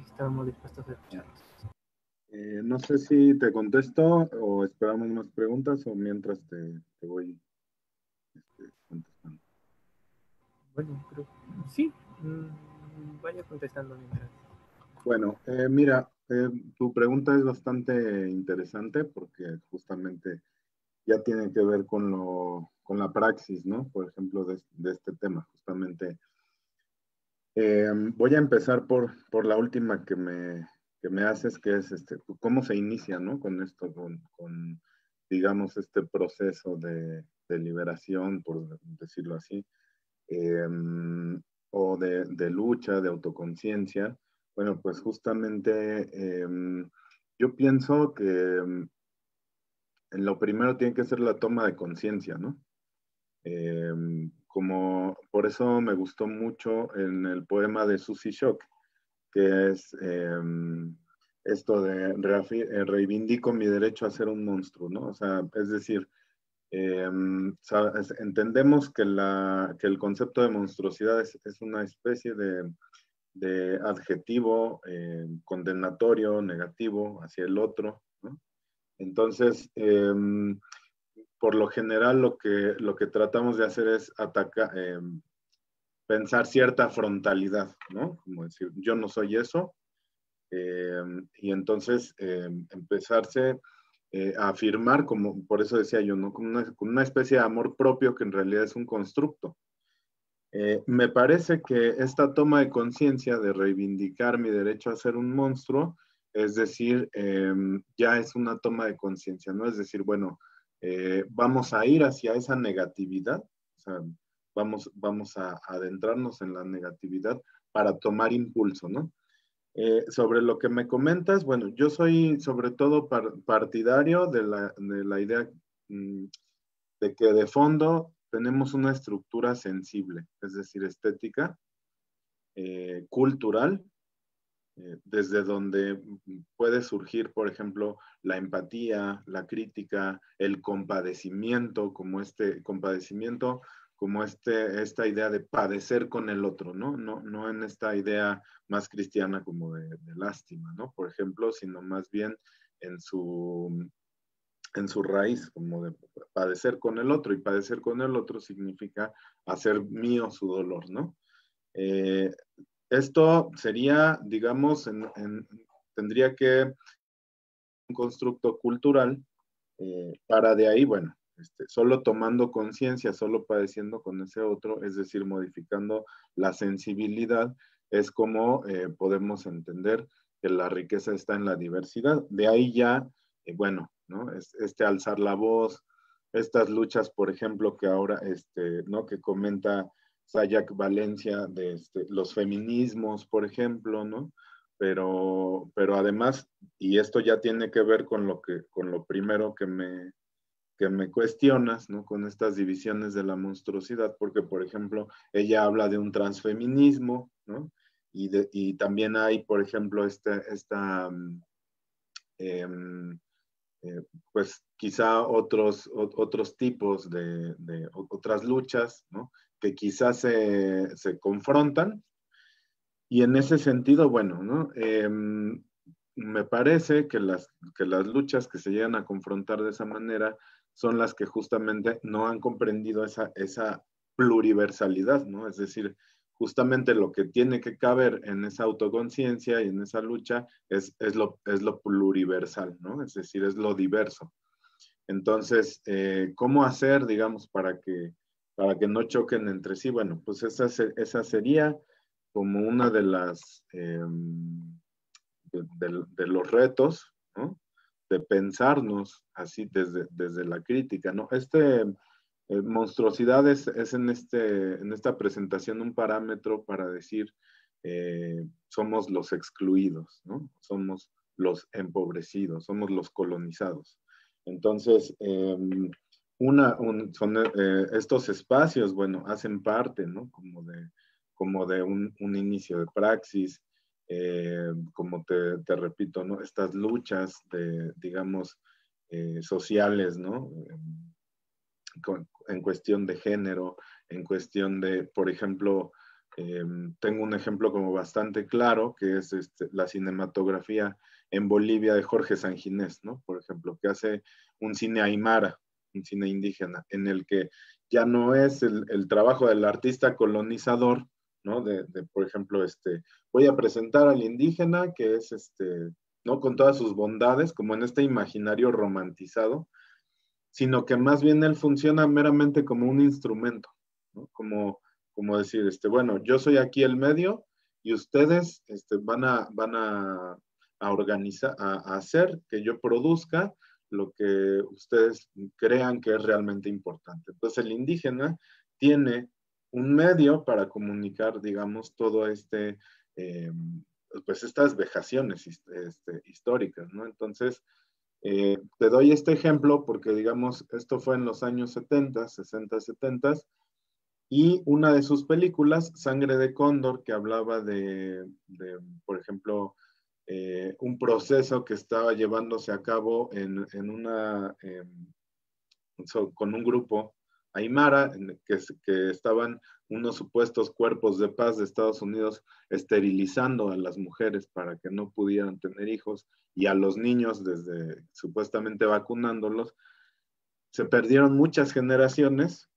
estamos dispuestos a escucharlos. No sé si te contesto o esperamos más preguntas o mientras te voy contestando. Bueno, creo sí. Vaya contestando mientras. Bueno, mira, tu pregunta es bastante interesante porque justamente ya tiene que ver con la praxis, ¿no? Por ejemplo, de este tema, justamente. Voy a empezar por la última que me haces, que es cómo se inicia, ¿no? Con esto, digamos, este proceso de liberación, por decirlo así, o de lucha, de autoconciencia. Bueno, pues justamente yo pienso que lo primero tiene que ser la toma de conciencia, ¿no? Como por eso me gustó mucho en el poema de Susie Shock, que es esto de reivindico mi derecho a ser un monstruo, ¿no? O sea, es decir, entendemos que el concepto de monstruosidad es una especie de adjetivo condenatorio, negativo hacia el otro, ¿no? Entonces, por lo general lo que tratamos de hacer es atacar, pensar cierta frontalidad, ¿no? Como decir, yo no soy eso, y entonces empezarse a afirmar, como por eso decía yo, ¿no? Con una especie de amor propio que en realidad es un constructo. Me parece que esta toma de conciencia de reivindicar mi derecho a ser un monstruo, es decir, ya es una toma de conciencia, ¿no? Es decir, bueno, vamos a ir hacia esa negatividad, o sea, vamos a adentrarnos en la negatividad para tomar impulso, ¿no? Sobre lo que me comentas, bueno, yo soy sobre todo partidario de la idea de que de fondo tenemos una estructura sensible, es decir, estética, cultural, desde donde puede surgir, por ejemplo, la empatía, la crítica, el compadecimiento, como esta idea de padecer con el otro, ¿no? No en esta idea más cristiana como de lástima, ¿no? Por ejemplo, sino más bien en su raíz, como de padecer con el otro, y padecer con el otro significa hacer mío su dolor, ¿no? Esto sería, digamos, tendría que un constructo cultural para de ahí, bueno, solo tomando conciencia, solo padeciendo con ese otro, es decir, modificando la sensibilidad, es como podemos entender que la riqueza está en la diversidad. De ahí ya, bueno, ¿no? Alzar la voz, estas luchas, por ejemplo, que ahora, ¿no? Que comenta Sayak Valencia de los feminismos, por ejemplo, ¿no? Pero además, y esto ya tiene que ver con lo primero que me cuestionas, ¿no? Con estas divisiones de la monstruosidad, porque, por ejemplo, ella habla de un transfeminismo, ¿no? y también hay, por ejemplo, pues quizá otros tipos de otras luchas, ¿no? Que quizás se confrontan. Y en ese sentido, bueno, ¿no? Me parece que las luchas que se llegan a confrontar de esa manera son las que justamente no han comprendido esa pluriversalidad, ¿no? Es decir, justamente lo que tiene que caber en esa autoconciencia y en esa lucha es lo pluriversal, ¿no? Es decir, es lo diverso. Entonces, ¿cómo hacer, digamos, para que no choquen entre sí? Bueno, pues esa sería como una de las de los retos, ¿no? De pensarnos así desde la crítica, ¿no? Monstruosidad es en esta presentación un parámetro para decir somos los excluidos, ¿no? Somos los empobrecidos, somos los colonizados. Entonces, estos espacios, bueno, hacen parte, ¿no? Como de un inicio de praxis, como te repito, ¿no? Estas luchas digamos, sociales, ¿no? En cuestión de género, en cuestión de, por ejemplo, tengo un ejemplo como bastante claro, que es la cinematografía en Bolivia de Jorge Sanginés, ¿no? Por ejemplo, que hace un cine aymara, un cine indígena, en el que ya no es el trabajo del artista colonizador, ¿no? Por ejemplo, voy a presentar al indígena, que es ¿no? Con todas sus bondades, como en este imaginario romantizado, sino que más bien él funciona meramente como un instrumento, ¿no? Como decir, bueno, yo soy aquí el medio y ustedes van a organizar, a hacer que yo produzca lo que ustedes crean que es realmente importante. Entonces el indígena tiene un medio para comunicar, digamos, todo pues estas vejaciones históricas, ¿no? Entonces, te doy este ejemplo porque, digamos, esto fue en los años 70, 60, 70, y una de sus películas, Sangre de Cóndor, que hablaba por ejemplo, un proceso que estaba llevándose a cabo con un grupo aymara, que estaban unos supuestos cuerpos de paz de Estados Unidos esterilizando a las mujeres para que no pudieran tener hijos y a los niños supuestamente vacunándolos. Se perdieron muchas generaciones,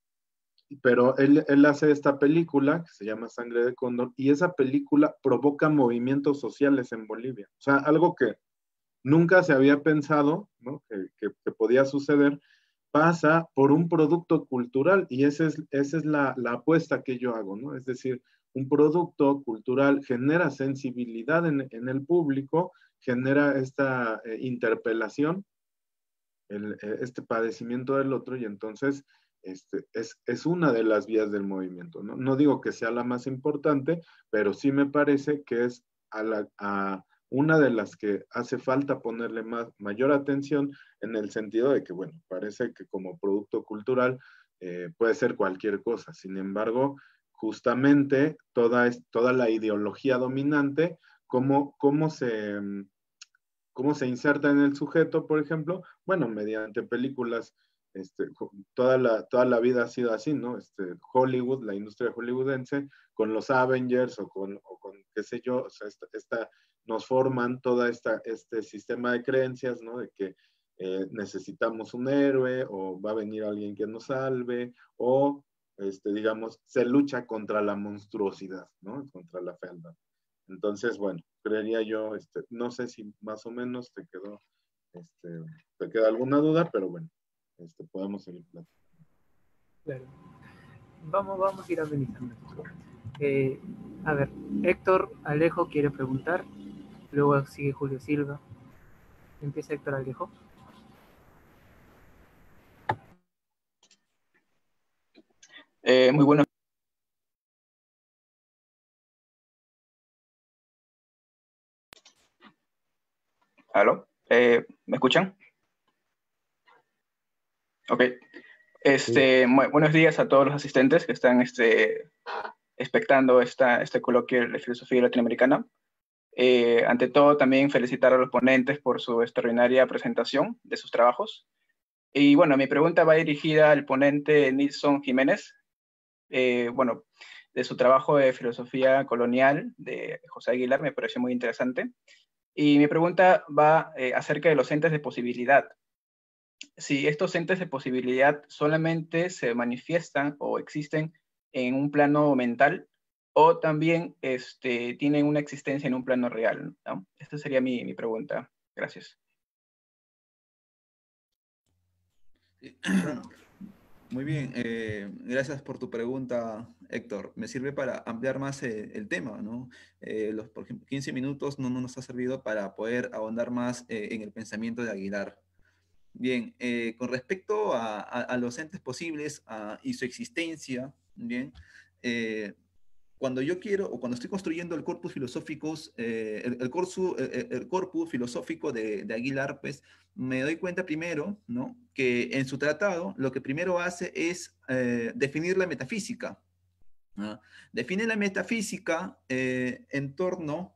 pero él hace esta película que se llama Sangre de Cóndor, y esa película provoca movimientos sociales en Bolivia. O sea, algo que nunca se había pensado, ¿no? que podía suceder, pasa por un producto cultural, y esa es la apuesta que yo hago, ¿no? Es decir, un producto cultural genera sensibilidad en el público, genera esta interpelación, este padecimiento del otro, y entonces es una de las vías del movimiento, ¿no? No digo que sea la más importante, pero sí me parece que es a una de las que hace falta ponerle mayor atención, en el sentido de que, bueno, parece que como producto cultural puede ser cualquier cosa. Sin embargo, justamente toda la ideología dominante, cómo se inserta en el sujeto, por ejemplo, bueno, mediante películas. Toda la vida ha sido así, ¿no? Hollywood, la industria hollywoodense, con los Avengers o con qué sé yo, o sea, nos forman todo este sistema de creencias, ¿no? De que necesitamos un héroe, o va a venir alguien que nos salve, o, digamos, se lucha contra la monstruosidad, ¿no? Contra la fealdad. Entonces, bueno, creería yo, no sé si más o menos te queda alguna duda, pero bueno, podemos seguir platicando. Claro. Vamos a ir amenizando. A ver, Héctor Alejo quiere preguntar, luego sigue Julio Silva. Empieza Héctor Alejo. Muy bueno. ¿Aló? ¿Me escuchan? Ok. Sí. Buenos días a todos los asistentes que están expectando este coloquio de filosofía latinoamericana. Ante todo, también felicitar a los ponentes por su extraordinaria presentación de sus trabajos. Y bueno, mi pregunta va dirigida al ponente Nilson Jiménez, bueno, de su trabajo de filosofía colonial de José Aguilar, me pareció muy interesante. Y mi pregunta va acerca de los entes de posibilidad. Si estos entes de posibilidad solamente se manifiestan o existen en un plano mental, o también tienen una existencia en un plano real, ¿no? Esta sería mi pregunta. Gracias. Muy bien, gracias por tu pregunta, Héctor. Me sirve para ampliar más el tema, ¿no? Por ejemplo, 15 minutos no nos ha servido para poder ahondar más en el pensamiento de Aguilar. Bien, con respecto a los entes posibles y su existencia, bien, eh, cuando yo quiero o cuando estoy construyendo el corpus filosóficos, el corpus filosófico de Aguilar, pues me doy cuenta primero, ¿no? Que en su tratado lo que primero hace es definir la metafísica, ¿no? Define la metafísica en torno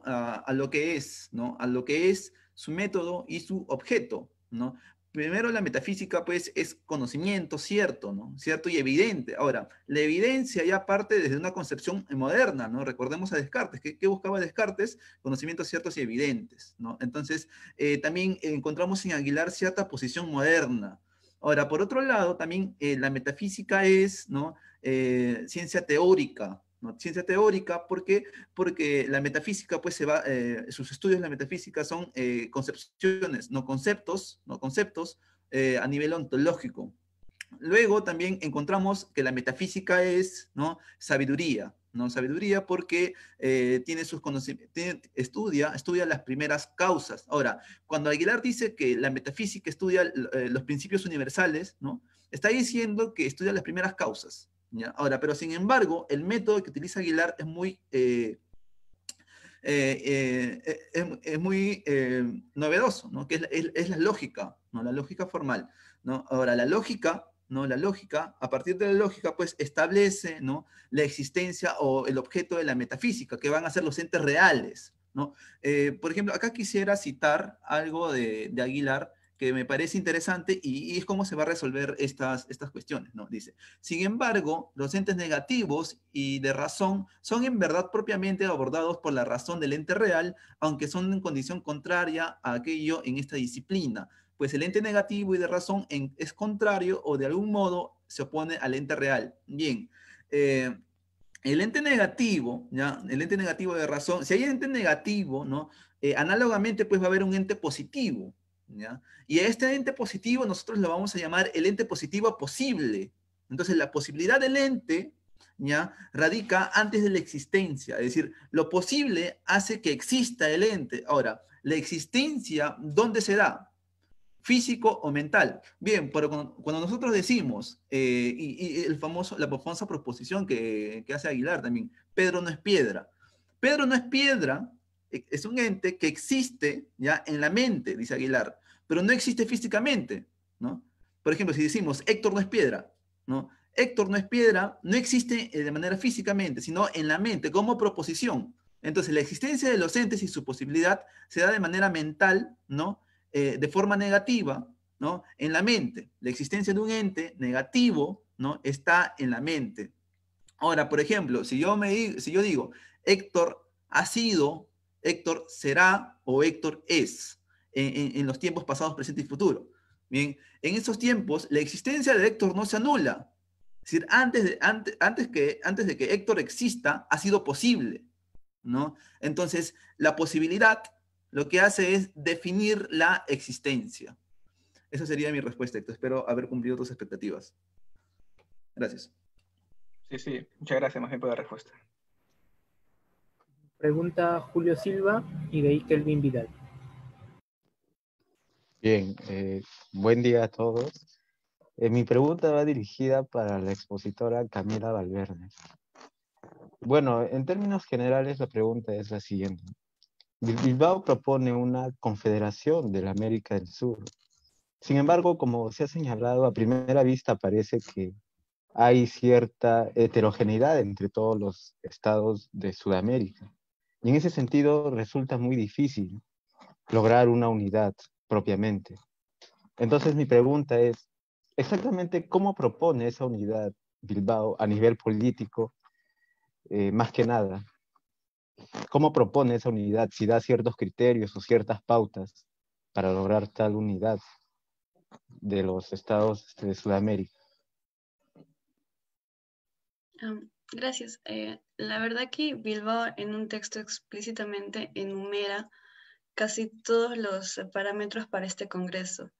a lo que es, ¿no? A lo que es su método y su objeto, ¿no? Primero la metafísica, pues, es conocimiento cierto, ¿no? Cierto y evidente. Ahora, la evidencia ya parte desde una concepción moderna, ¿no? Recordemos a Descartes. ¿Qué buscaba Descartes? Conocimientos ciertos y evidentes, ¿no? Entonces, también encontramos en Aguilar cierta posición moderna. Ahora, por otro lado, también la metafísica es, ¿no? Ciencia teórica, ¿no? Ciencia teórica porque la metafísica, pues sus estudios de la metafísica son concepciones, no conceptos, a nivel ontológico. Luego también encontramos que la metafísica es, ¿no? Sabiduría, ¿no? Sabiduría porque tiene sus conocimientos, estudia las primeras causas. Ahora, cuando Aguilar dice que la metafísica estudia los principios universales, ¿no? Está diciendo que estudia las primeras causas, ¿ya? Ahora, pero sin embargo, el método que utiliza Aguilar es muy novedoso, ¿no? Que es la lógica, ¿no? La lógica formal, ¿no? Ahora, la lógica, ¿no? La lógica, a partir de la lógica, pues establece, ¿no? La existencia o el objeto de la metafísica, que van a ser los entes reales, ¿no? Por ejemplo, acá quisiera citar algo de Aguilar que me parece interesante y es cómo se va a resolver estas cuestiones, ¿no? Dice, sin embargo, los entes negativos y de razón son en verdad propiamente abordados por la razón del ente real, aunque son en condición contraria a aquello en esta disciplina, pues el ente negativo y de razón es contrario o de algún modo se opone al ente real. Bien, el ente negativo, ¿ya? El ente negativo de razón, si hay ente negativo, ¿no? Análogamente, pues va a haber un ente positivo, ¿ya? Y a este ente positivo nosotros lo vamos a llamar el ente positivo posible. Entonces, la posibilidad del ente, ¿ya? Radica antes de la existencia, es decir, lo posible hace que exista el ente. Ahora, la existencia, ¿dónde se da? Físico o mental. Bien, pero cuando nosotros decimos, y la famosa proposición que hace Aguilar también, Pedro no es piedra. Pedro no es piedra, es un ente que existe ya en la mente, dice Aguilar, pero no existe físicamente, ¿no? Por ejemplo, si decimos Héctor no es piedra, ¿no? Héctor no es piedra, no existe de manera físicamente, sino en la mente, como proposición. Entonces, la existencia de los entes y su posibilidad se da de manera mental, ¿no? De forma negativa, ¿no? En la mente. La existencia de un ente negativo, ¿no? Está en la mente. Ahora, por ejemplo, si yo digo, Héctor ha sido, Héctor será o Héctor es en los tiempos pasados, presente y futuro. Bien, en esos tiempos la existencia de Héctor no se anula. Es decir, antes de que Héctor exista, ha sido posible, ¿no? Entonces, la posibilidad lo que hace es definir la existencia. Esa sería mi respuesta, Héctor. Espero haber cumplido tus expectativas. Gracias. Sí, muchas gracias más bien por la respuesta. Pregunta Julio Silva y de ahí Kelvin Vidal. Bien, buen día a todos. Mi pregunta va dirigida para la expositora Camila Valverde. Bueno, en términos generales la pregunta es la siguiente. Bilbao propone una confederación de la América del Sur. Sin embargo, como se ha señalado, a primera vista parece que hay cierta heterogeneidad entre todos los estados de Sudamérica. Y en ese sentido resulta muy difícil lograr una unidad propiamente. Entonces mi pregunta es, exactamente cómo propone esa unidad Bilbao a nivel político, más que nada. ¿Cómo propone esa unidad? Si da ciertos criterios o ciertas pautas para lograr tal unidad de los estados de Sudamérica. Gracias. La verdad que Bilbao en un texto explícitamente enumera casi todos los parámetros para este congreso.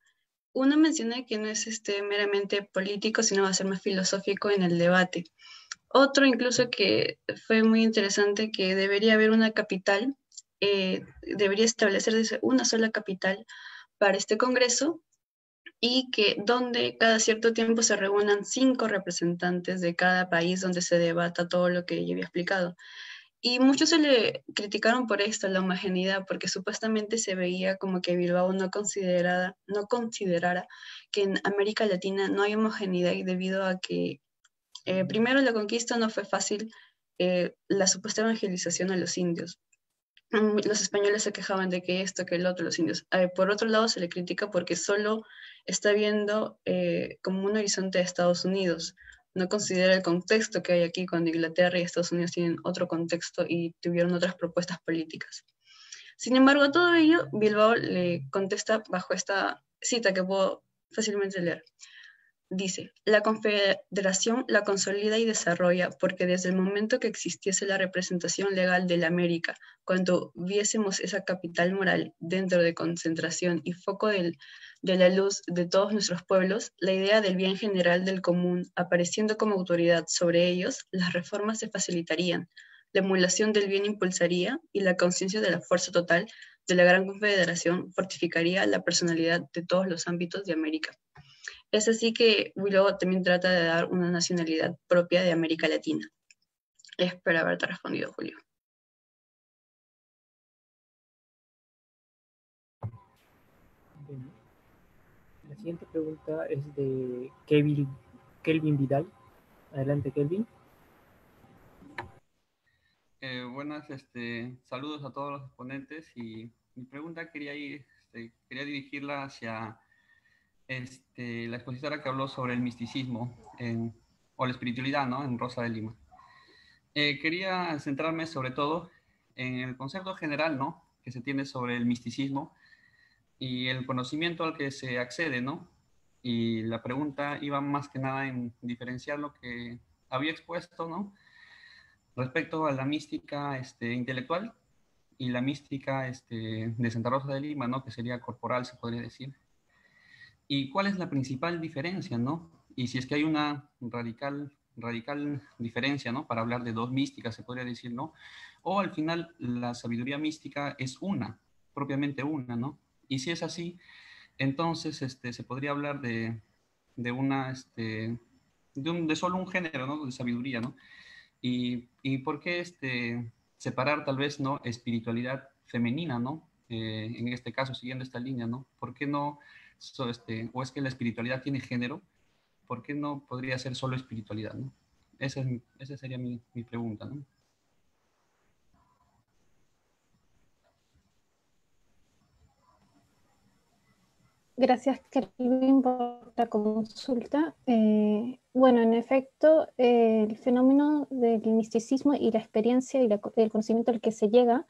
Uno menciona que no es meramente político, sino va a ser más filosófico en el debate. Otro incluso que fue muy interesante, que debería haber una capital, debería establecerse una sola capital para este congreso, y que donde cada cierto tiempo se reúnan 5 representantes de cada país donde se debata todo lo que yo había explicado. Y muchos se le criticaron por esto, la homogeneidad, porque supuestamente se veía como que Bilbao no considerara que en América Latina no hay homogeneidad, y debido a que primero la conquista no fue fácil, la supuesta evangelización a los indios. Los españoles se quejaban de que esto, que el otro, los indios. Por otro lado, se le critica porque solo está viendo como un horizonte de Estados Unidos. No considera el contexto que hay aquí cuando Inglaterra y Estados Unidos tienen otro contexto y tuvieron otras propuestas políticas. Sin embargo, a todo ello, Bilbao le contesta bajo esta cita que puedo fácilmente leer. Dice, la Confederación la consolida y desarrolla porque desde el momento que existiese la representación legal de la América, cuando viésemos esa capital moral dentro de concentración y foco de la luz de todos nuestros pueblos, la idea del bien general del común apareciendo como autoridad sobre ellos, las reformas se facilitarían, la emulación del bien impulsaría y la conciencia de la fuerza total de la gran confederación fortificaría la personalidad de todos los ámbitos de América. Es así que Willow también trata de dar una nacionalidad propia de América Latina. Espero haberte respondido, Julio. Bien. La siguiente pregunta es de Kelvin Vidal. Adelante, Kelvin. Buenas, saludos a todos los ponentes, y mi pregunta quería dirigirla hacia la expositora que habló sobre el misticismo o la espiritualidad, ¿no? En Rosa de Lima. Quería centrarme sobre todo en el concepto general, ¿no? Que se tiene sobre el misticismo y el conocimiento al que se accede, ¿no? Y la pregunta iba más que nada en diferenciar lo que había expuesto, ¿no? Respecto a la mística intelectual y la mística de Santa Rosa de Lima, ¿no? Que sería corporal, se podría decir. ¿Y cuál es la principal diferencia, no? Y si es que hay una radical diferencia, ¿no? Para hablar de dos místicas, se podría decir, ¿no? O al final la sabiduría mística es una, propiamente una, ¿no? Y si es así, entonces se podría hablar de una, de solo un género, ¿no? De sabiduría, ¿no? Y por qué separar tal vez, ¿no? Espiritualidad femenina, ¿no? En este caso, siguiendo esta línea, ¿no? ¿Por qué no, o es que la espiritualidad tiene género? ¿Por qué no podría ser solo espiritualidad, ¿no? Esa sería mi pregunta, ¿no? Gracias, Kelvin, por la consulta. Bueno, en efecto, el fenómeno del misticismo y la experiencia y el conocimiento al que se llega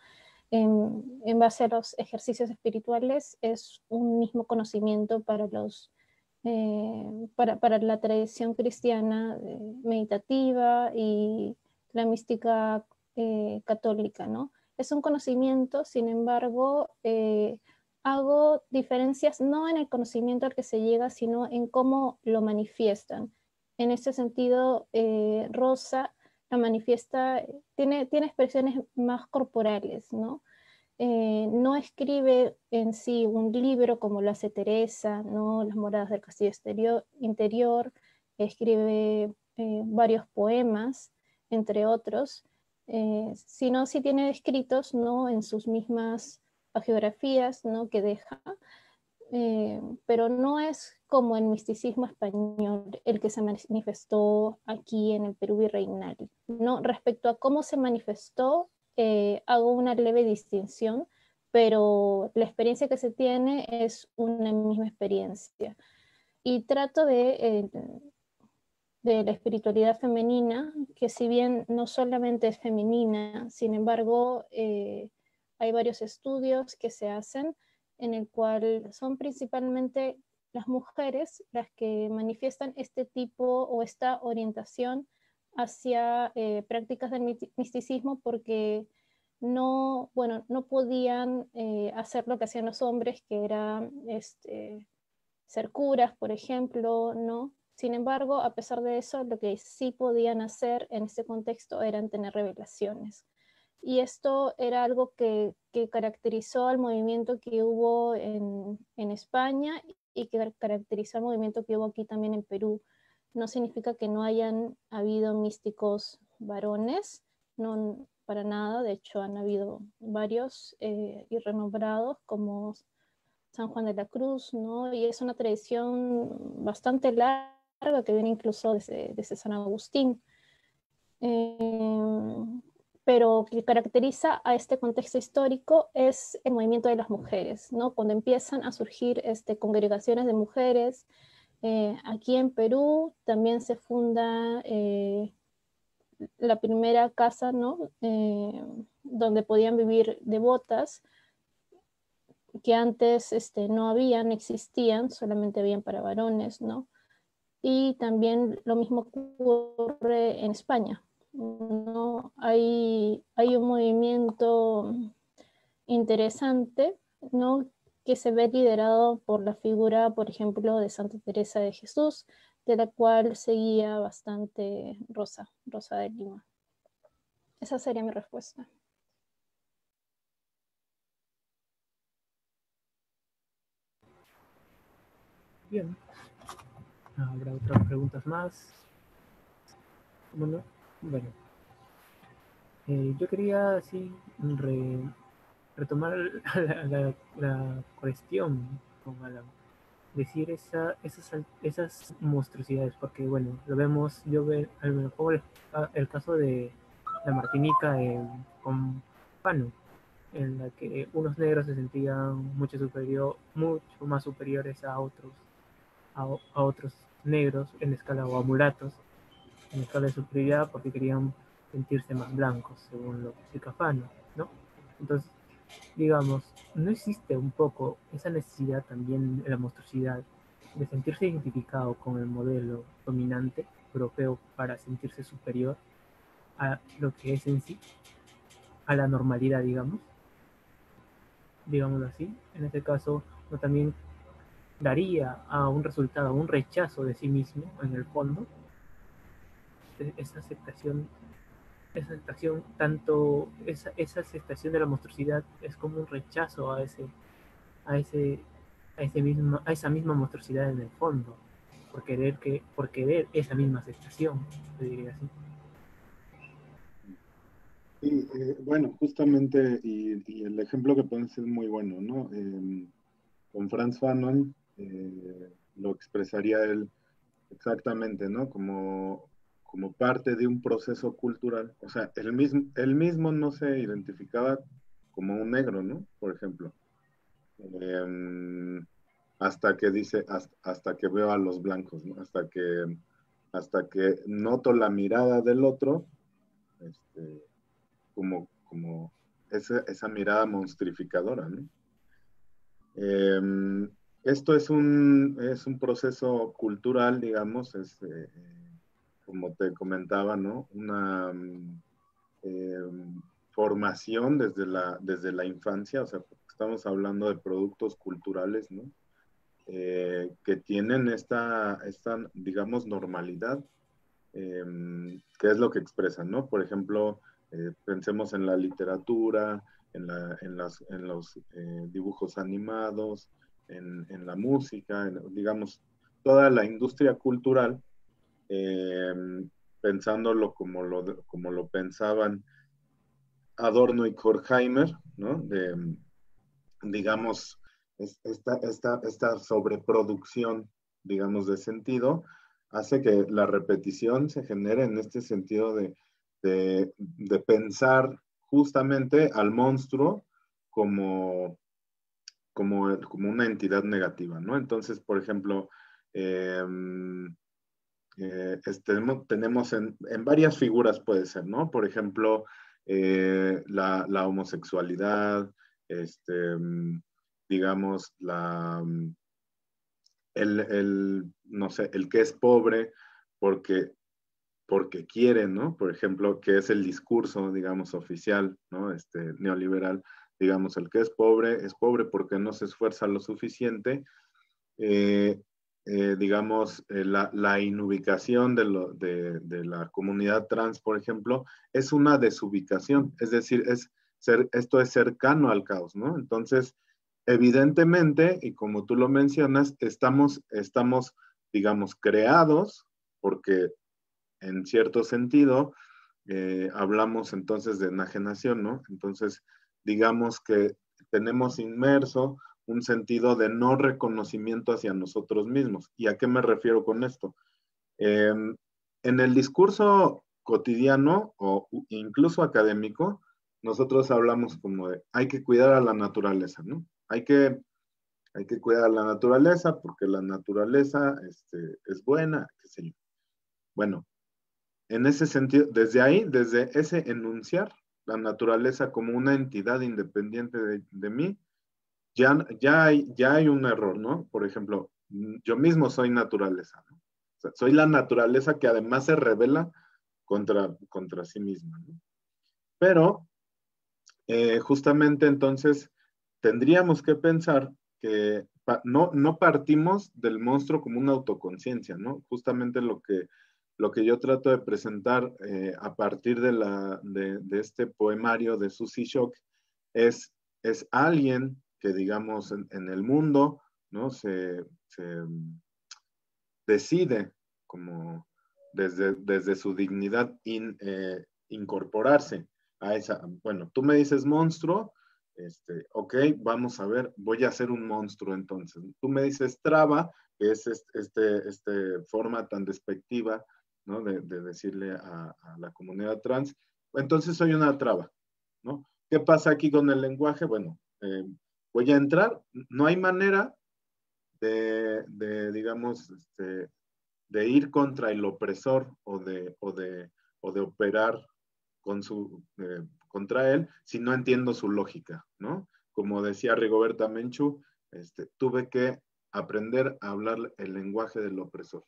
en base a los ejercicios espirituales es un mismo conocimiento para para la tradición cristiana meditativa y la mística católica, ¿no? Es un conocimiento, sin embargo, hago diferencias no en el conocimiento al que se llega, sino en cómo lo manifiestan. En ese sentido, Rosa la manifiesta, tiene expresiones más corporales, ¿no? No escribe en sí un libro como lo hace Teresa, ¿no? Las moradas del castillo interior, escribe varios poemas, entre otros, sino sí tiene escritos, ¿no? En sus mismas geografías, ¿no? Que deja, pero no es como el misticismo español el que se manifestó aquí en el Perú virreinal. No, respecto a cómo se manifestó, hago una leve distinción, pero la experiencia que se tiene es una misma experiencia. Y trato de la espiritualidad femenina, que si bien no solamente es femenina, sin embargo, hay varios estudios que se hacen en el cual son principalmente las mujeres las que manifiestan este tipo o esta orientación hacia prácticas del misticismo porque no, bueno, no podían hacer lo que hacían los hombres, que era ser curas, por ejemplo, ¿no? Sin embargo, a pesar de eso, lo que sí podían hacer en este contexto eran tener revelaciones. Y esto era algo que caracterizó al movimiento que hubo en España y que caracterizó al movimiento que hubo aquí también en Perú. No significa que no hayan habido místicos varones, no para nada, de hecho han habido varios y renombrados como San Juan de la Cruz, ¿no? Y es una tradición bastante larga que viene incluso desde San Agustín, eh, pero que caracteriza a este contexto histórico es el movimiento de las mujeres, ¿no? Cuando empiezan a surgir congregaciones de mujeres, aquí en Perú también se funda la primera casa, ¿no? Donde podían vivir devotas, que antes no habían, existían, solamente habían para varones, ¿no? Y también lo mismo ocurre en España, ¿no? Hay un movimiento interesante, ¿no? Que se ve liderado por la figura, por ejemplo, de Santa Teresa de Jesús, de la cual seguía bastante Rosa de Lima. Esa sería mi respuesta. Bien. ¿Habrá otras preguntas más? Bueno, yo quería así retomar la cuestión, como decir esas monstruosidades, porque bueno, lo vemos, me pongo el caso de la Martinica con Pano, en la que unos negros se sentían mucho más superiores a otros negros en escala o a mulatos en escala de superioridad porque querían sentirse más blancos, según lo que explica Fano, ¿no? Entonces, digamos, ¿no existe un poco esa necesidad también en la monstruosidad de sentirse identificado con el modelo dominante europeo para sentirse superior a lo que es en sí, a la normalidad, digámoslo así? En este caso, no también daría a un resultado, un rechazo de sí mismo en el fondo, esa aceptación esa aceptación de la monstruosidad es como un rechazo a ese, a esa misma monstruosidad en el fondo, por querer esa misma aceptación, te diría así. Sí, bueno, justamente, y el ejemplo que pones es muy bueno, ¿no? Con Franz Fanon lo expresaría él exactamente, ¿no? Como parte de un proceso cultural. O sea, él mismo no se identificaba como un negro, ¿no? Por ejemplo. Hasta que dice, hasta que veo a los blancos, ¿no? Hasta que noto la mirada del otro, como esa mirada monstrificadora, ¿no? Esto es un proceso cultural, digamos, como te comentaba, ¿no? Una formación desde la infancia, o sea, estamos hablando de productos culturales, ¿no? Que tienen esta, digamos, normalidad, que es lo que expresan, ¿no? Por ejemplo, pensemos en la literatura, en los dibujos animados, en la música, digamos, toda la industria cultural, eh, pensándolo como lo pensaban Adorno y Horkheimer, ¿no? Digamos, esta sobreproducción, digamos, de sentido, hace que la repetición se genere en este sentido de pensar justamente al monstruo como una entidad negativa, ¿no? Entonces, por ejemplo, tenemos en varias figuras, puede ser, ¿no? Por ejemplo, la homosexualidad, digamos, no sé, el que es pobre porque quiere, ¿no? Por ejemplo, que es el discurso, digamos, oficial, ¿no? Neoliberal, digamos, el que es pobre porque no se esfuerza lo suficiente. Digamos, la inubicación de la comunidad trans, por ejemplo, es una desubicación, es decir, esto es cercano al caos, ¿no? Entonces, evidentemente, y como tú lo mencionas, estamos digamos, creados, porque en cierto sentido, hablamos entonces de enajenación, ¿no? Entonces, digamos que tenemos inmerso un sentido de no reconocimiento hacia nosotros mismos. ¿Y a qué me refiero con esto? En el discurso cotidiano o incluso académico, nosotros hablamos como de, hay que cuidar a la naturaleza, ¿no? Hay que cuidar a la naturaleza porque la naturaleza es buena, qué sé yo. Bueno, en ese sentido, desde ahí, desde ese enunciar la naturaleza como una entidad independiente de mí, ya hay un error, ¿no? Por ejemplo, yo mismo soy naturaleza, ¿no? O sea, soy la naturaleza que además se revela contra sí misma, ¿no? Pero, justamente entonces, tendríamos que pensar que no partimos del monstruo como una autoconciencia, ¿no? Justamente lo que yo trato de presentar a partir de este poemario de Susie Shock es alguien que, digamos, en el mundo, ¿no? Se decide como desde su dignidad incorporarse a esa, bueno, tú me dices monstruo, ok, vamos a ver, voy a hacer un monstruo entonces. Tú me dices traba, que es forma tan despectiva, ¿no? De decirle a la comunidad trans, entonces soy una traba, ¿no? ¿Qué pasa aquí con el lenguaje? Bueno, voy a entrar, no hay manera digamos, de ir contra el opresor o de operar contra él si no entiendo su lógica, ¿no? Como decía Rigoberta Menchú, tuve que aprender a hablar el lenguaje del opresor.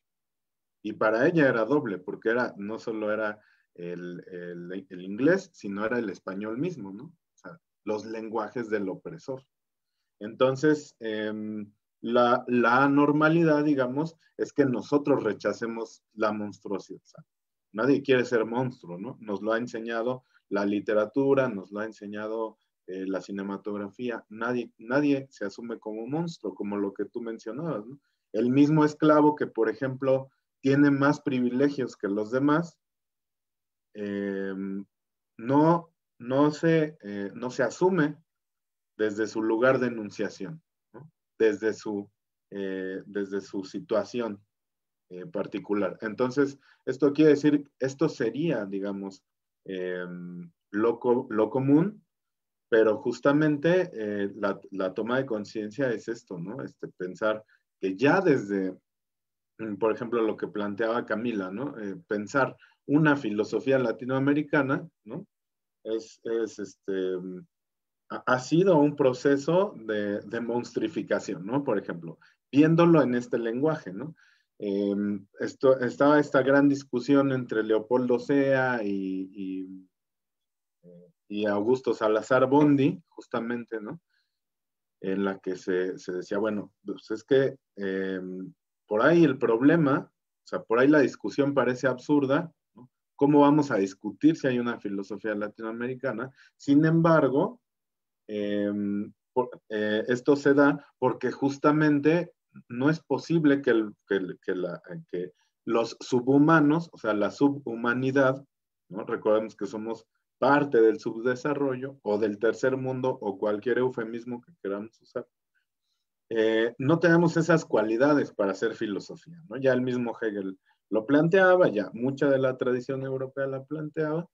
Y para ella era doble, porque no solo era el inglés, sino era el español mismo, ¿no? O sea, los lenguajes del opresor. Entonces, la anormalidad, digamos, es que nosotros rechacemos la monstruosidad. Nadie quiere ser monstruo, ¿no? Nos lo ha enseñado la literatura, nos lo ha enseñado la cinematografía. Nadie se asume como monstruo, como lo que tú mencionabas, ¿no? El mismo esclavo que, por ejemplo, tiene más privilegios que los demás, no se asume desde su lugar de enunciación, ¿no? desde su situación particular. Entonces, esto quiere decir, esto sería, digamos, lo común, pero justamente la toma de conciencia es esto, ¿no? Pensar que ya desde, por ejemplo, lo que planteaba Camila, ¿no? Pensar una filosofía latinoamericana, ¿no? Ha sido un proceso de monstrificación, ¿no? Por ejemplo, viéndolo en este lenguaje, ¿no? Estaba esta gran discusión entre Leopoldo Sea y Augusto Salazar Bondy, justamente, ¿no? En la que se decía, bueno, pues es que por ahí el problema, o sea, por ahí la discusión parece absurda, ¿no? ¿Cómo vamos a discutir si hay una filosofía latinoamericana? Sin embargo, esto se da porque justamente no es posible que los subhumanos, o sea, la subhumanidad, ¿no? Recordemos que somos parte del subdesarrollo o del tercer mundo o cualquier eufemismo que queramos usar, no tenemos esas cualidades para hacer filosofía, ¿no? Ya el mismo Hegel lo planteaba, ya mucha de la tradición europea la planteaba,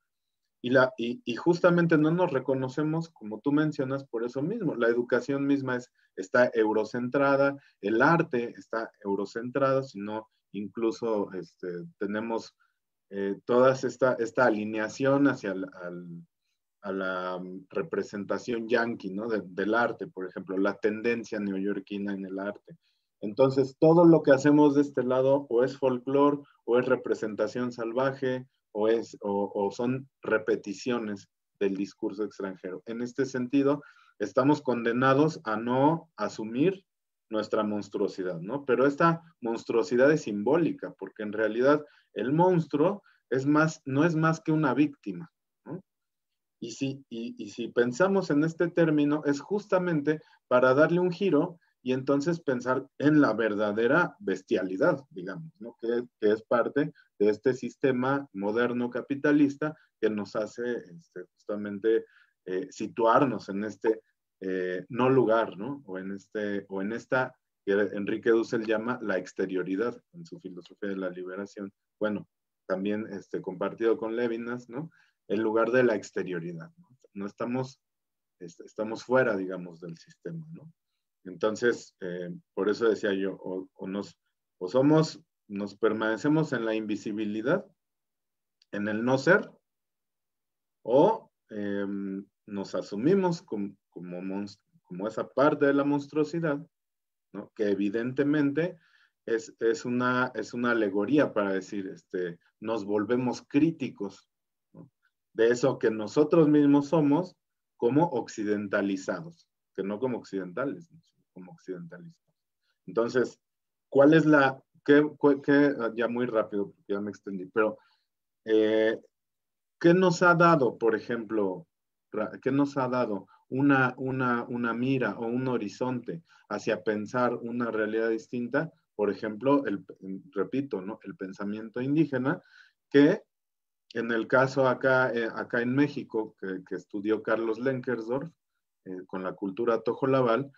y justamente no nos reconocemos, como tú mencionas, por eso mismo. La educación misma está eurocentrada, el arte está eurocentrado, sino incluso tenemos toda esta alineación hacia a la representación yanqui, ¿no? Del arte, por ejemplo, la tendencia neoyorquina en el arte. Entonces, todo lo que hacemos de este lado o es folclore, o es representación salvaje, o son repeticiones del discurso extranjero. En este sentido, estamos condenados a no asumir nuestra monstruosidad, ¿no? Pero esta monstruosidad es simbólica, porque en realidad el monstruo no es más que una víctima, ¿no? Y si pensamos en este término, es justamente para darle un giro y entonces pensar en la verdadera bestialidad, digamos, ¿no? Que es parte de este sistema moderno capitalista que nos hace justamente situarnos en este no lugar, ¿no? O en esta que Enrique Dussel llama la exterioridad en su filosofía de la liberación. Bueno, también compartido con Levinas, ¿no? El lugar de la exterioridad, ¿no? No estamos fuera, digamos, del sistema, ¿no? Entonces, por eso decía yo, nos permanecemos en la invisibilidad, en el no ser, o nos asumimos como esa parte de la monstruosidad, ¿no? Que evidentemente es una alegoría para decir, nos volvemos críticos, ¿no? De eso que nosotros mismos somos como occidentalizados, que no como occidentales, ¿no? Como occidentalizados. Entonces, ¿cuál es ya muy rápido, porque ya me extendí, pero ¿qué nos ha dado, por ejemplo, qué nos ha dado una mira o un horizonte hacia pensar una realidad distinta? Por ejemplo, repito, ¿no? El pensamiento indígena, que en el caso acá en México, que estudió Carlos Lenkersdorf, con la cultura tojolabal,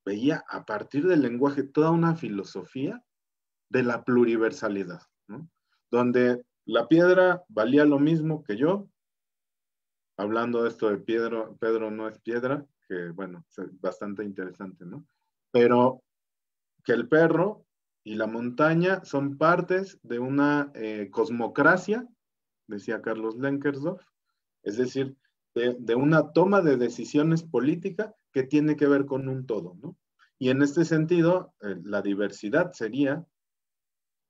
veía a partir del lenguaje toda una filosofía de la pluriversalidad, ¿no? Donde la piedra valía lo mismo que yo, hablando de esto de Pedro no es piedra, que bueno, es bastante interesante, ¿no? Pero que el perro y la montaña son partes de una cosmocracia, decía Carlos Lenkersdorf, es decir, de una toma de decisiones política que tiene que ver con un todo, ¿no? Y en este sentido, la diversidad sería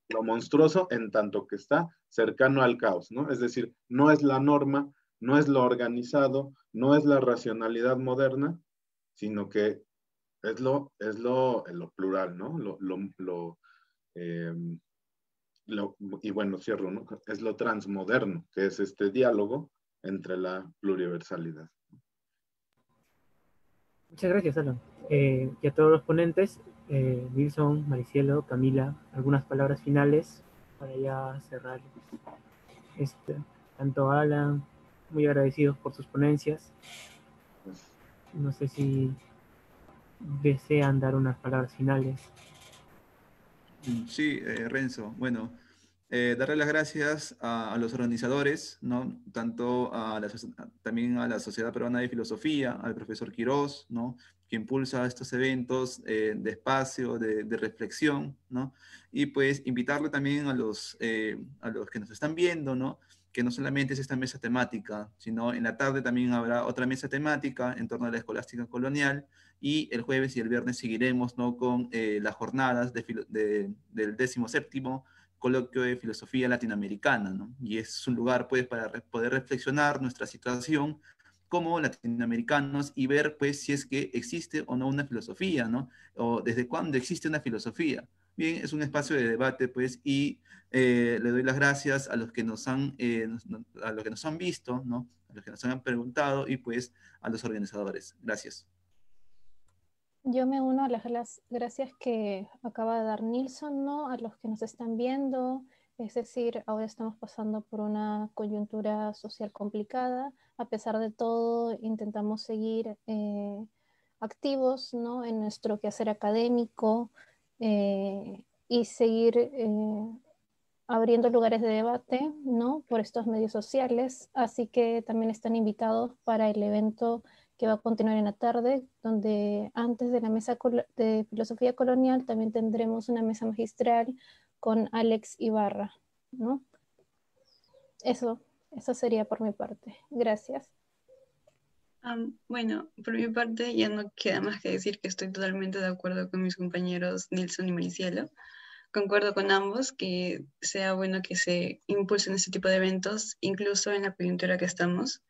lo monstruoso en tanto que está cercano al caos, ¿no? Es decir, no es la norma, no es lo organizado, no es la racionalidad moderna, sino que es lo plural, ¿no? Eh, y bueno, cierro, ¿no? Es lo transmoderno, que es este diálogo entre la pluriversalidad. Muchas gracias, Alan. Y a todos los ponentes, Wilson, Maricielo, Camila, algunas palabras finales para ya cerrar. Tanto a Alan, muy agradecidos por sus ponencias. No sé si desean dar unas palabras finales. Sí, Renzo. Bueno, darle las gracias a los organizadores, ¿no? Tanto también a la Sociedad Peruana de Filosofía, al profesor Quirós, ¿no? Que impulsa estos eventos de espacio, de reflexión, ¿no? Y pues invitarle también a los que nos están viendo, ¿no? Que no solamente es esta mesa temática, sino en la tarde también habrá otra mesa temática en torno a la escolástica colonial, y el jueves y el viernes seguiremos, ¿no? Con las jornadas del 17º coloquio de filosofía latinoamericana, ¿no? Y es un lugar, pues, para poder reflexionar nuestra situación como latinoamericanos y ver, pues, si es que existe o no una filosofía, ¿no? O desde cuándo existe una filosofía. Bien, es un espacio de debate, pues, y le doy las gracias a los que a los que nos han visto, ¿no? A los que nos han preguntado y, pues, a los organizadores. Gracias. Yo me uno a las gracias que acaba de dar Nilsson, ¿no? A los que nos están viendo. Es decir, ahora estamos pasando por una coyuntura social complicada. A pesar de todo, intentamos seguir activos, ¿no? En nuestro quehacer académico y seguir abriendo lugares de debate, ¿no? Por estos medios sociales. Así que también están invitados para el evento que va a continuar en la tarde, donde antes de la mesa de filosofía colonial también tendremos una mesa magistral con Alex Ibarra, ¿no? Eso sería por mi parte. Gracias. Bueno, por mi parte ya no queda más que decir que estoy totalmente de acuerdo con mis compañeros Nilson y Maricielo. Concuerdo con ambos que sea bueno que se impulsen este tipo de eventos, incluso en la coyuntura que estamos.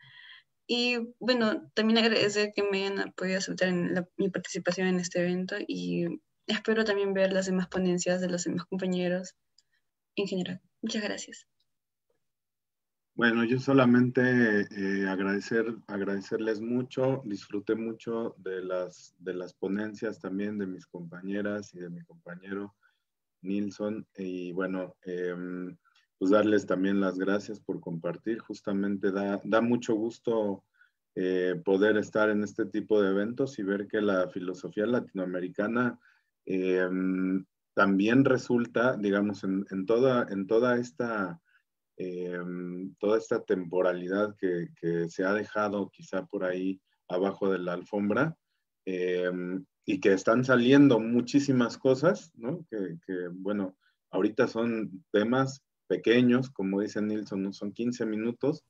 Y bueno, también agradecer que me hayan podido aceptar en mi participación en este evento y espero también ver las demás ponencias de los demás compañeros en general. Muchas gracias. Bueno, yo solamente agradecerles mucho, disfruté mucho de las ponencias también de mis compañeras y de mi compañero Nilson, y bueno, pues darles también las gracias por compartir. Justamente da mucho gusto poder estar en este tipo de eventos y ver que la filosofía latinoamericana también resulta, digamos, en toda esta temporalidad que se ha dejado quizá por ahí abajo de la alfombra, y que están saliendo muchísimas cosas, ¿no? Bueno, ahorita son temas pequeños, como dice Nilson, ¿no? Son 15 minutos,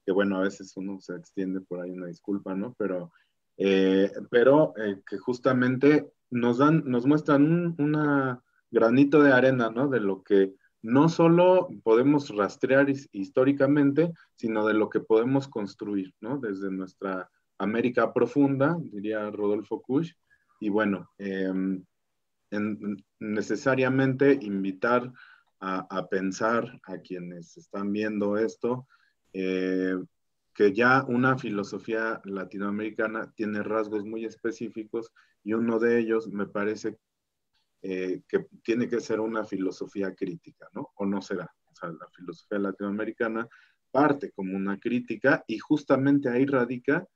que bueno, a veces uno se extiende por ahí, una disculpa, ¿no? Pero que justamente nos muestran una granito de arena, ¿no? De lo que no solo podemos rastrear históricamente, sino de lo que podemos construir, ¿no? Desde nuestra América profunda, diría Rodolfo Kusch, y bueno, necesariamente invitar a pensar a quienes están viendo esto, que ya una filosofía latinoamericana tiene rasgos muy específicos, y uno de ellos me parece que tiene que ser una filosofía crítica, ¿no? O no será. O sea, la filosofía latinoamericana parte como una crítica, y justamente ahí radica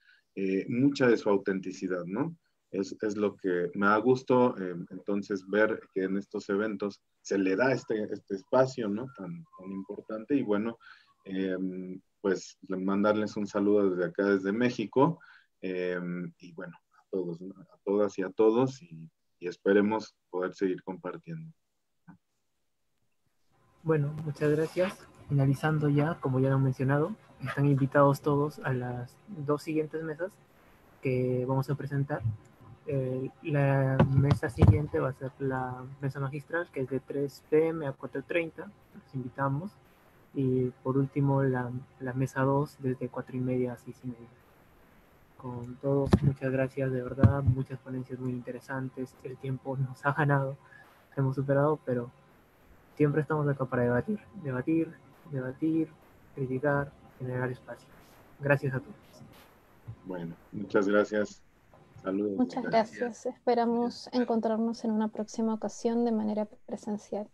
mucha de su autenticidad, ¿no? Es lo que me da gusto, entonces, ver que en estos eventos se le da este espacio, ¿no? Tan importante, y bueno, pues mandarles un saludo desde acá, desde México, y bueno, a todos, ¿no? A todas y a todos, y esperemos poder seguir compartiendo. Bueno, muchas gracias. Finalizando ya, como ya lo he mencionado, están invitados todos a las 2 siguientes mesas que vamos a presentar. La mesa siguiente va a ser la mesa magistral, que es de 3 p.m. a 4:30. Los invitamos. Y por último, la mesa 2, desde 4:30 a 6:30. Con todos, muchas gracias, de verdad. Muchas ponencias muy interesantes. El tiempo nos ha ganado, hemos superado, pero siempre estamos acá para debatir, criticar, generar espacio. Gracias a todos. Bueno, muchas gracias. Saludos. Muchas gracias. Esperamos encontrarnos en una próxima ocasión de manera presencial.